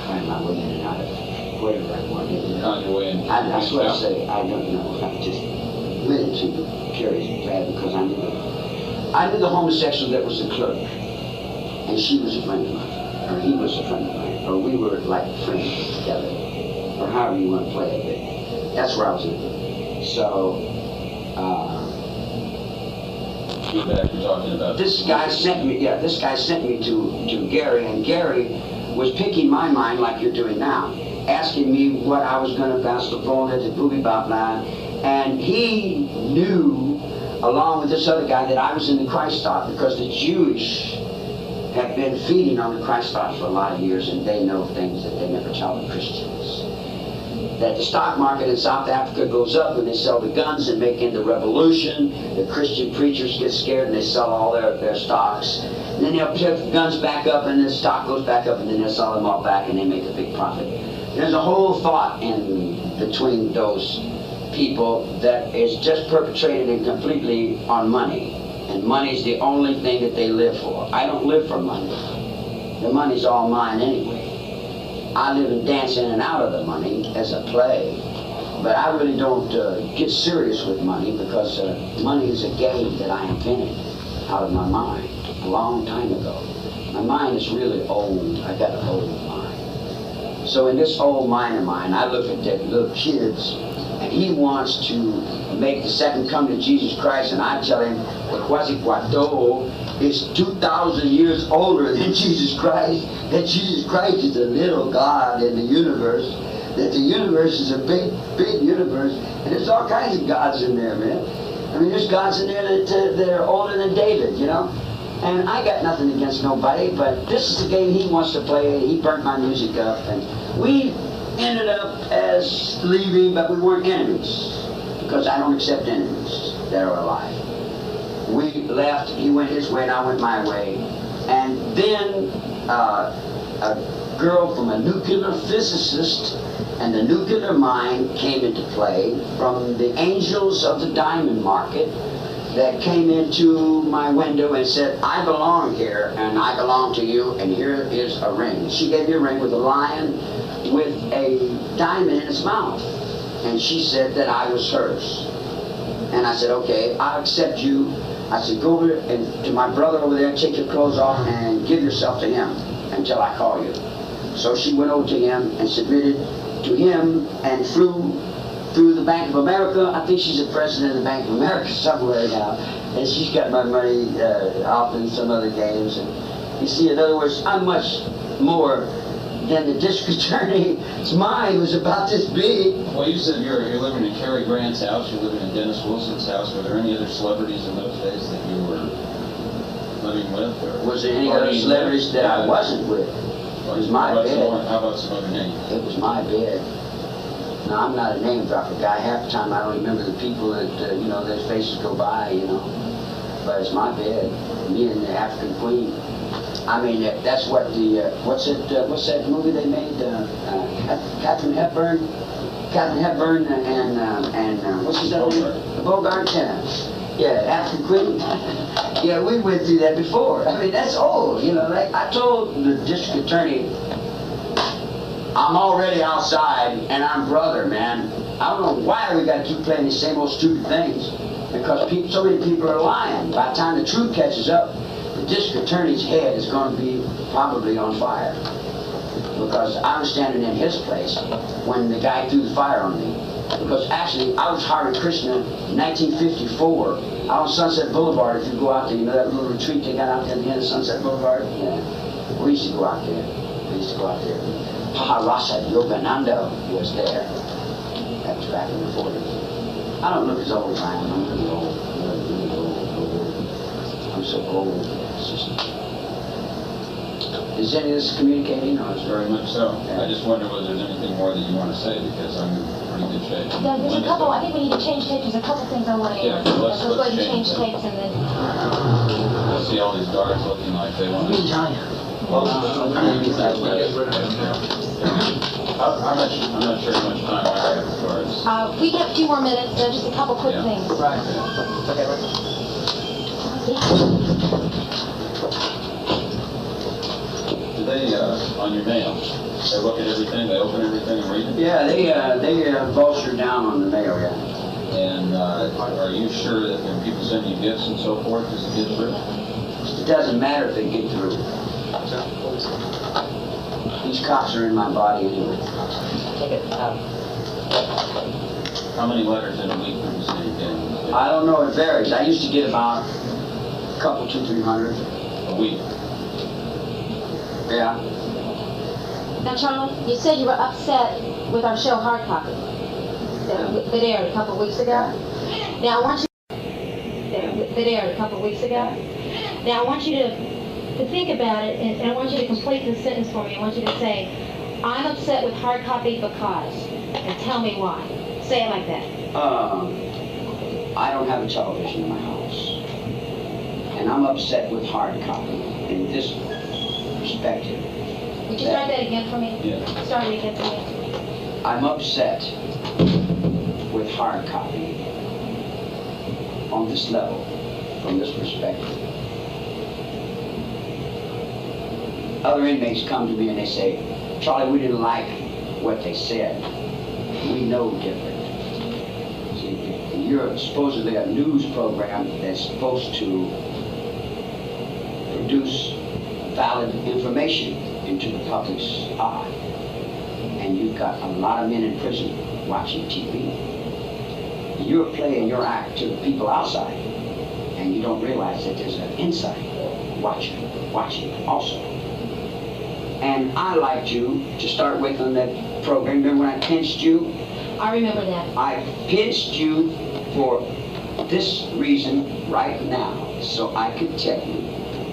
Find my way in and out of whatever I wanted. On your way in. That's what I say. I don't know. I just went into Cary's bad because I knew the homosexual that was the clerk, and she was a friend of mine, or he was a friend of mine, or we were like friends together, or however you want to play it. But that's where I was living. So. Back you're talking about. This guy sent me to Gary, and Gary was picking my mind like you're doing now, asking me what I was going to bounce the phone at the booby bop line, and he knew, along with this other guy, that I was in the Christ thought because the Jewish have been feeding on the Christ thought for a lot of years, and they know things that they never tell the Christians. That the stock market in South Africa goes up when they sell the guns and make into revolution. The Christian preachers get scared and they sell all their stocks. And then they'll pick the guns back up and the stock goes back up and then they'll sell them all back and they make a big profit. There's a whole thought in between those people that is just perpetrated and completely on money. And money's the only thing that they live for. I don't live for money. The money's all mine anyway. I live and dance in and out of the money as a play, but I really don't get serious with money because money is a game that I invented out of my mind a long time ago. My mind is really old. I got an old mind. So in this old mind of mine, I look at the little kids, and he wants to make the second coming of Jesus Christ, and I tell him that Quasiquato is 2,000 years older than Jesus Christ, that Jesus Christ is a little God in the universe, that the universe is a big, big universe, and there's all kinds of gods in there, man. I mean, there's gods in there that are older than David, you know? And I got nothing against nobody, but this is the game he wants to play, and he burnt my music up, and we ended up as leaving, but we weren't enemies, because I don't accept enemies that are alive. We left, he went his way and I went my way. And then a girl from a nuclear physicist and the nuclear mind came into play from the angels of the diamond market that came into my window and said, I belong here and I belong to you and here is a ring. She gave me a ring with a lion with a diamond in its mouth. And she said that I was hers. And I said, okay, I'll accept you. I said, go over and to my brother over there, take your clothes off and give yourself to him until I call you. So she went over to him and submitted to him and flew through the Bank of America. I think she's the president of the Bank of America somewhere now. And she's got my money off in some other games. And you see, in other words, I'm much more than the district attorney's mind was about this big. Well, you said you're living in Cary Grant's house, you're living in Dennis Wilson's house. Were there any other celebrities in those days that you were living with? Or was there any other celebrities that I wasn't with? It was my bed. How about some other names? It was my bed. Now, I'm not a name dropper guy. Half the time I don't remember the people that, you know, their faces go by, you know. but it's my bed. Me and the African Queen. I mean, that's what the what's that movie they made? Catherine Hepburn and what's his name? Bogart. Yeah, African Queen. Yeah, we went through that before. I mean, that's old. You know, like I told the district attorney, I'm already outside and I'm brother, man. I don't know why we got to keep playing these same old stupid things, because so many people are lying. By the time the truth catches up, the district attorney's head is going to be probably on fire. Because I was standing in his place when the guy threw the fire on me. Because actually, I was Hare Krishna in 1954 out on Sunset Boulevard. If you go out there, you know that little retreat they got out there at the end of Sunset Boulevard? Yeah. We used to go out there. Maharasa Yogananda was there. That was back in the 40s. I don't look as old as I am. I'm really old. Really old. I'm so old. It's just... Is any of this communicating? Or is Very much so. Yeah. I just wonder whether there's anything more that you want to say, because I'm in pretty good shape. Yeah, there's a couple, I think we need to change tapes. There's a couple things I want to add. Let's go ahead and change tapes and then... Let's see all these guards looking like they want to... I'm not sure how much time I have as far as... we have a few more minutes, just a couple quick things. Right. Okay, Do they, on your mail, they look at everything, they open everything and read it? Yeah, they bolster down on the mail, yeah. And are you sure that when people send you gifts and so forth, does it get through? It doesn't matter if they get through. These cops are in my body anyway. Take it out. How many letters in a week would you say you get? I don't know, it varies. I used to get about a couple, 200-300. A week? Yeah. Now, Charlie, you said you were upset with our show Hard Copy that aired a couple weeks ago. Now, I want you that aired a couple weeks ago. Now, I want you to think about it, and I want you to complete the sentence for me. I want you to say, I'm upset with Hard Copy because, and tell me why. Say it like that. I don't have a television in my house. And I'm upset with Hard Copy in this perspective. Would you start that again for me? Yeah. Start it again for me. I'm upset with Hard Copy on this level, from this perspective. Other inmates come to me and they say, Charlie, we didn't like what they said. We know different. See, you're supposedly a news program that's supposed to produce valid information into the public's eye. And you've got a lot of men in prison watching TV. You're playing your act to the people outside, and you don't realize that there's an inside watching also. And I liked you to start with on that program. Remember when I pinched you? I remember that. I pinched you for this reason right now, so I could tell you.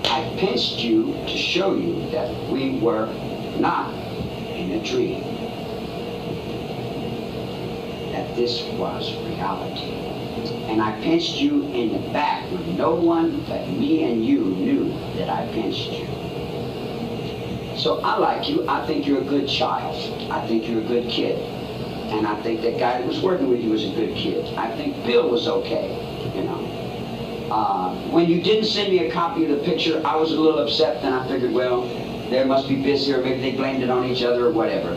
I pinched you to show you that we were not in a dream. That this was reality. And I pinched you in the back when no one but me and you knew that I pinched you. So I like you. I think you're a good child. I think you're a good kid. And I think that guy that was working with you was a good kid. I think Bill was okay, you know. When you didn't send me a copy of the picture, I was a little upset. Then I figured, well, there must be bits here. Maybe they blamed it on each other or whatever.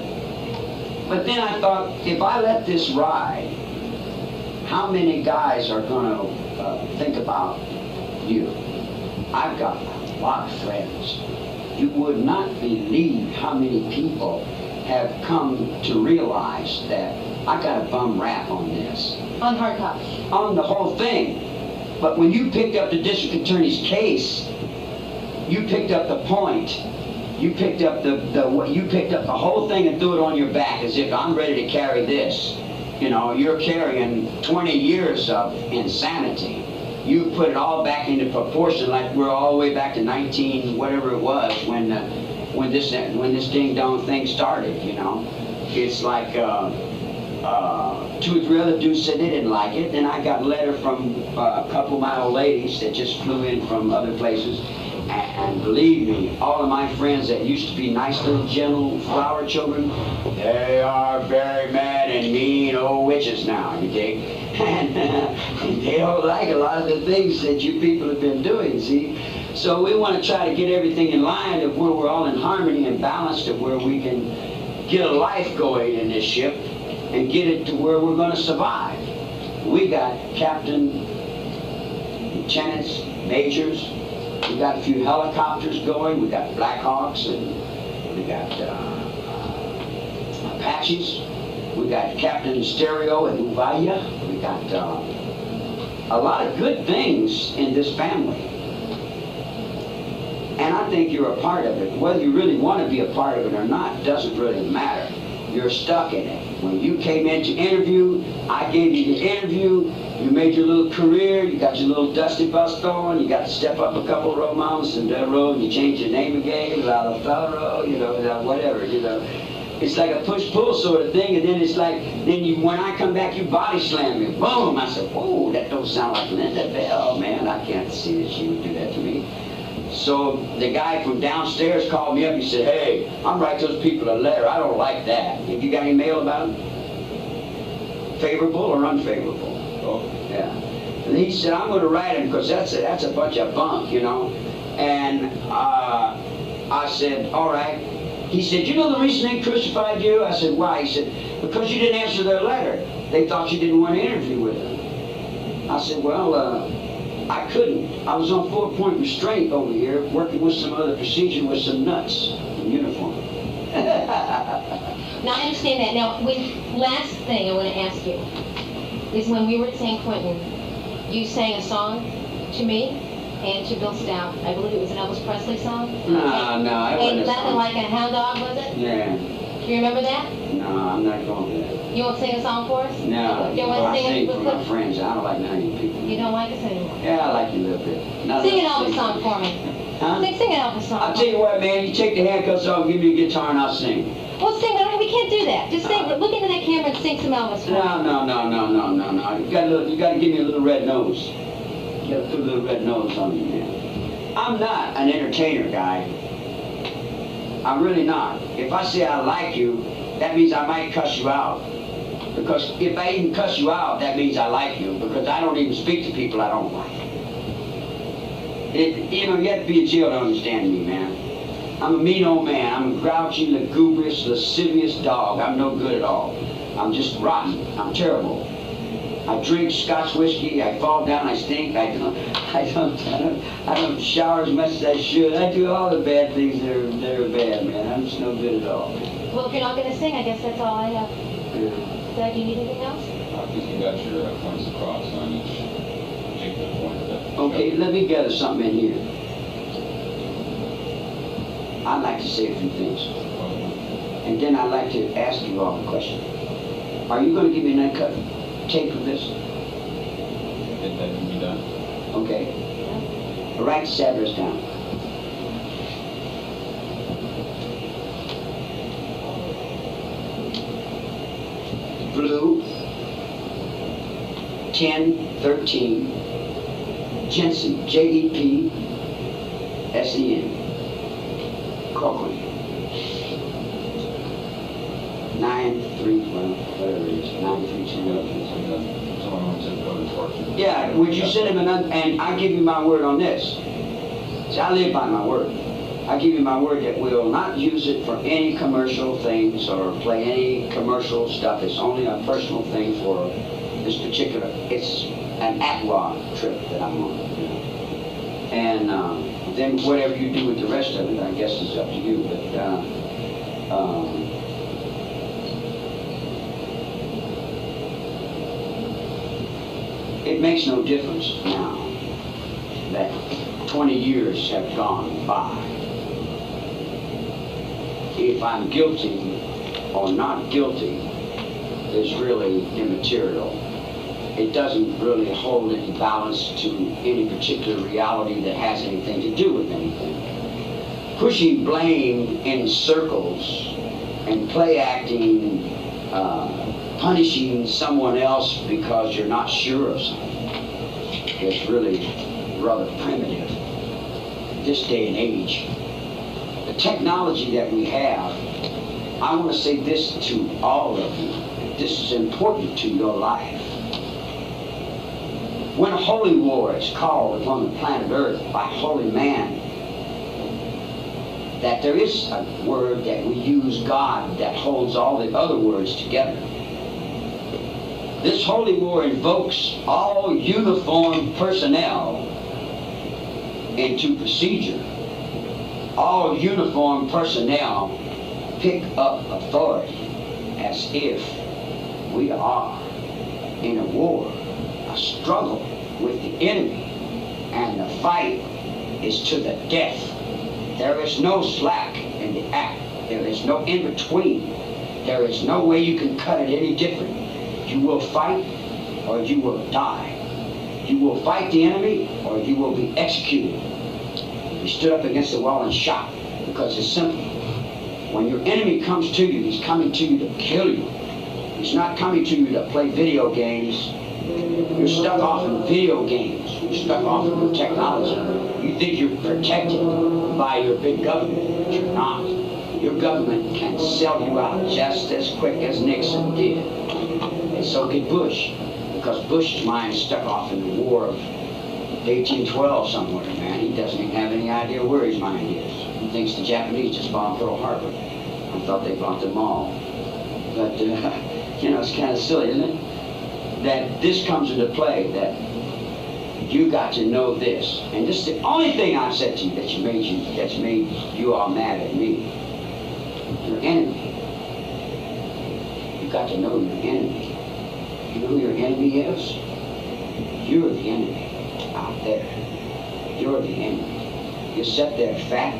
But then I thought, if I let this ride, how many guys are going to think about you? I've got a lot of friends. You would not believe how many people have come to realize that I got a bum rap on this. On Hard Copy. On the whole thing. But when you picked up the district attorney's case, you picked up the point. You picked up the whole thing and threw it on your back as if I'm ready to carry this. You know, you're carrying 20 years of insanity. You put it all back into proportion, like we're all the way back to 19 whatever it was when this ding dong thing started. You know, it's like 2 or 3 other dudes said they didn't like it. Then I got a letter from a couple of my old ladies that just flew in from other places. And believe me, all of my friends that used to be nice little gentle flower children, they are very mad and mean old witches now, you dig? And they don't like a lot of the things that you people have been doing, see? So we want to try to get everything in line of where we're all in harmony and balanced, of where we can get a life going in this ship and get it to where we're going to survive. We got captain, lieutenants, majors. We got a few helicopters going. We got Black Hawks, and we got Apaches. We got Captain Stereo and Uvaya. We got a lot of good things in this family. And I think you're a part of it. Whether you really want to be a part of it or not doesn't really matter. You're stuck in it. When you came in to interview, I gave you the interview. You made your little career, you got your little dusty bust on, you got to step up a couple of romances and that road, you changed your name again, Lalafaro, you know, whatever, you know. It's like a push-pull sort of thing, and then it's like, when I come back, you body slam me. Boom! I said, whoa, that don't sound like Linda Bell, man. I can't see that she would do that to me. So the guy from downstairs called me up, he said, hey, I'm writing those people a letter. I don't like that. Have you got any mail about it? Favorable or unfavorable? Yeah. And he said, I'm going to write him because that's a bunch of bunk, you know. And I said, all right. He said, you know the reason they crucified you? I said, why? He said, because you didn't answer their letter. They thought you didn't want to interview with them. I said, well, I couldn't. I was on 4-point restraint over here, working with some other procedure with some nuts in uniform. Now, I understand that. Now, last thing I want to ask you is when we were at San Quentin, you sang a song to me and to Bill Stout. I believe it was an Elvis Presley song. No, it wasn't. Ain't nothing like a hound dog, was it? Yeah. Do you remember that? No, I'm not going to that. You won't sing a song for us? No, You don't want to I sing sing it? for my friends. I don't like 90 people. You don't like us anymore? Yeah, I like you a little bit. Sing an Elvis song for me. Huh? Sing an Elvis song. I'll tell you what, man. You take the handcuffs off, give me a guitar, and I'll sing. Well, sing. We can't do that. Just sing. Look into that camera and sing some Elvis for me. No. You got to give me a little red nose. You got to put a little red nose on me, man. I'm not an entertainer, guy. I'm really not. If I say I like you, that means I might cuss you out. Because if I even cuss you out, that means I like you. Because I don't even speak to people I don't like. You know, you have to be in jail to understand me, man. I'm a mean old man. I'm a grouchy, lugubrious, lascivious dog. I'm no good at all. I'm just rotten. I'm terrible. I drink Scotch whiskey. I fall down. I stink. I don't shower as much as I should. I do all the bad things that are bad, man. I'm just no good at all. Well, if you're not going to sing, I guess that's all I have. Yeah. Doug, do you need anything else? I think you got your points across on each particular point of that. Okay, let me gather something in here. I'd like to say a few things. And then I'd like to ask you all a question. Are you going to give me an uncut tape of this? That can be done. Okay. Write this address down. Blue 1013 Jensen, J-E-P-S-E-N, Cochran. 932. Yeah, would you send him and I give you my word on this. See, I live by my word. I give you my word that we'll not use it for any commercial things or play any commercial stuff. It's only a personal thing for this particular, it's an Atwa trip that I'm on. You know? And then whatever you do with the rest of it, I guess is up to you. But it makes no difference now that 20 years have gone by. If I'm guilty or not guilty is really immaterial. It doesn't really hold any balance to any particular reality that has anything to do with anything. Pushing blame in circles and play acting punishing someone else because you're not sure of something is really rather primitive. This day and age, the technology that we have, I want to say this to all of you. This is important to your life. When a holy war is called upon the planet Earth by holy man, that there is a word that we use, God, that holds all the other words together. This holy war invokes all uniformed personnel into procedure. All uniformed personnel pick up authority as if we are in a war, a struggle with the enemy, and the fight is to the death. There is no slack in the act. There is no in between. There is no way you can cut it any different. You will fight or you will die. You will fight the enemy or you will be executed. You stood up against the wall and shot, because it's simple. When your enemy comes to you, he's coming to you to kill you. He's not coming to you to play video games. You're stuck off in video games. You're stuck off in the technology. You think you're protected by your big government, but you're not. Your government can sell you out just as quick as Nixon did. And so did Bush, because Bush's mind is stuck off in the war of 1812 somewhere, man. He doesn't even have any idea where his mind is. He thinks the Japanese just bombed Pearl Harbor. I thought they bombed them all. But, you know, it's kind of silly, isn't it? That this comes into play, that you got to know this. And this is the only thing I've said to you that's made you all mad at me. Your enemy. You got to know your enemy. You know who your enemy is? You're the enemy out there. You're the enemy. You sit there fat,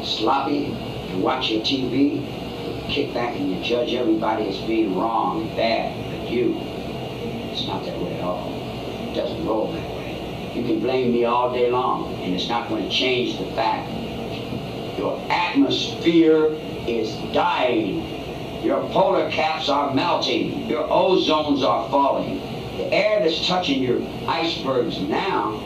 sloppy, you watch your TV, you kick back and you judge everybody as being wrong and bad, but you, it's not that way at all. It doesn't roll that way. You can blame me all day long, and it's not going to change the fact your atmosphere is dying. Your polar caps are melting. Your ozones are falling. The air that's touching your icebergs now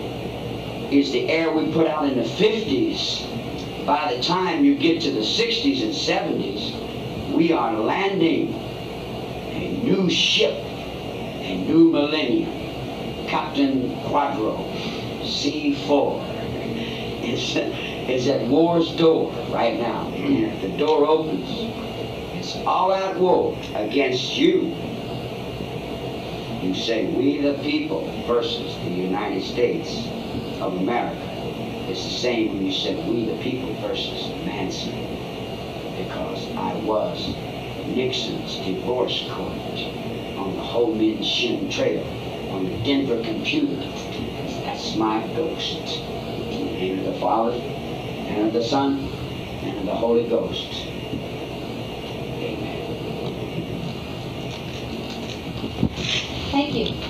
is the air we put out in the 50s. By the time you get to the 60s and 70s, we are landing a new ship, a new millennium. Captain Quadro, C4, is at war's door right now. And if the door opens, it's all out war against you. You say, we the people versus the United States of America. It's the same when you said, we the people versus Manson. Because I was Nixon's divorce court on the Ho Min Shin Trail, on the Denver computer. That's my ghost. In the name of the Father, and of the Son, and of the Holy Ghost. Amen. Thank you.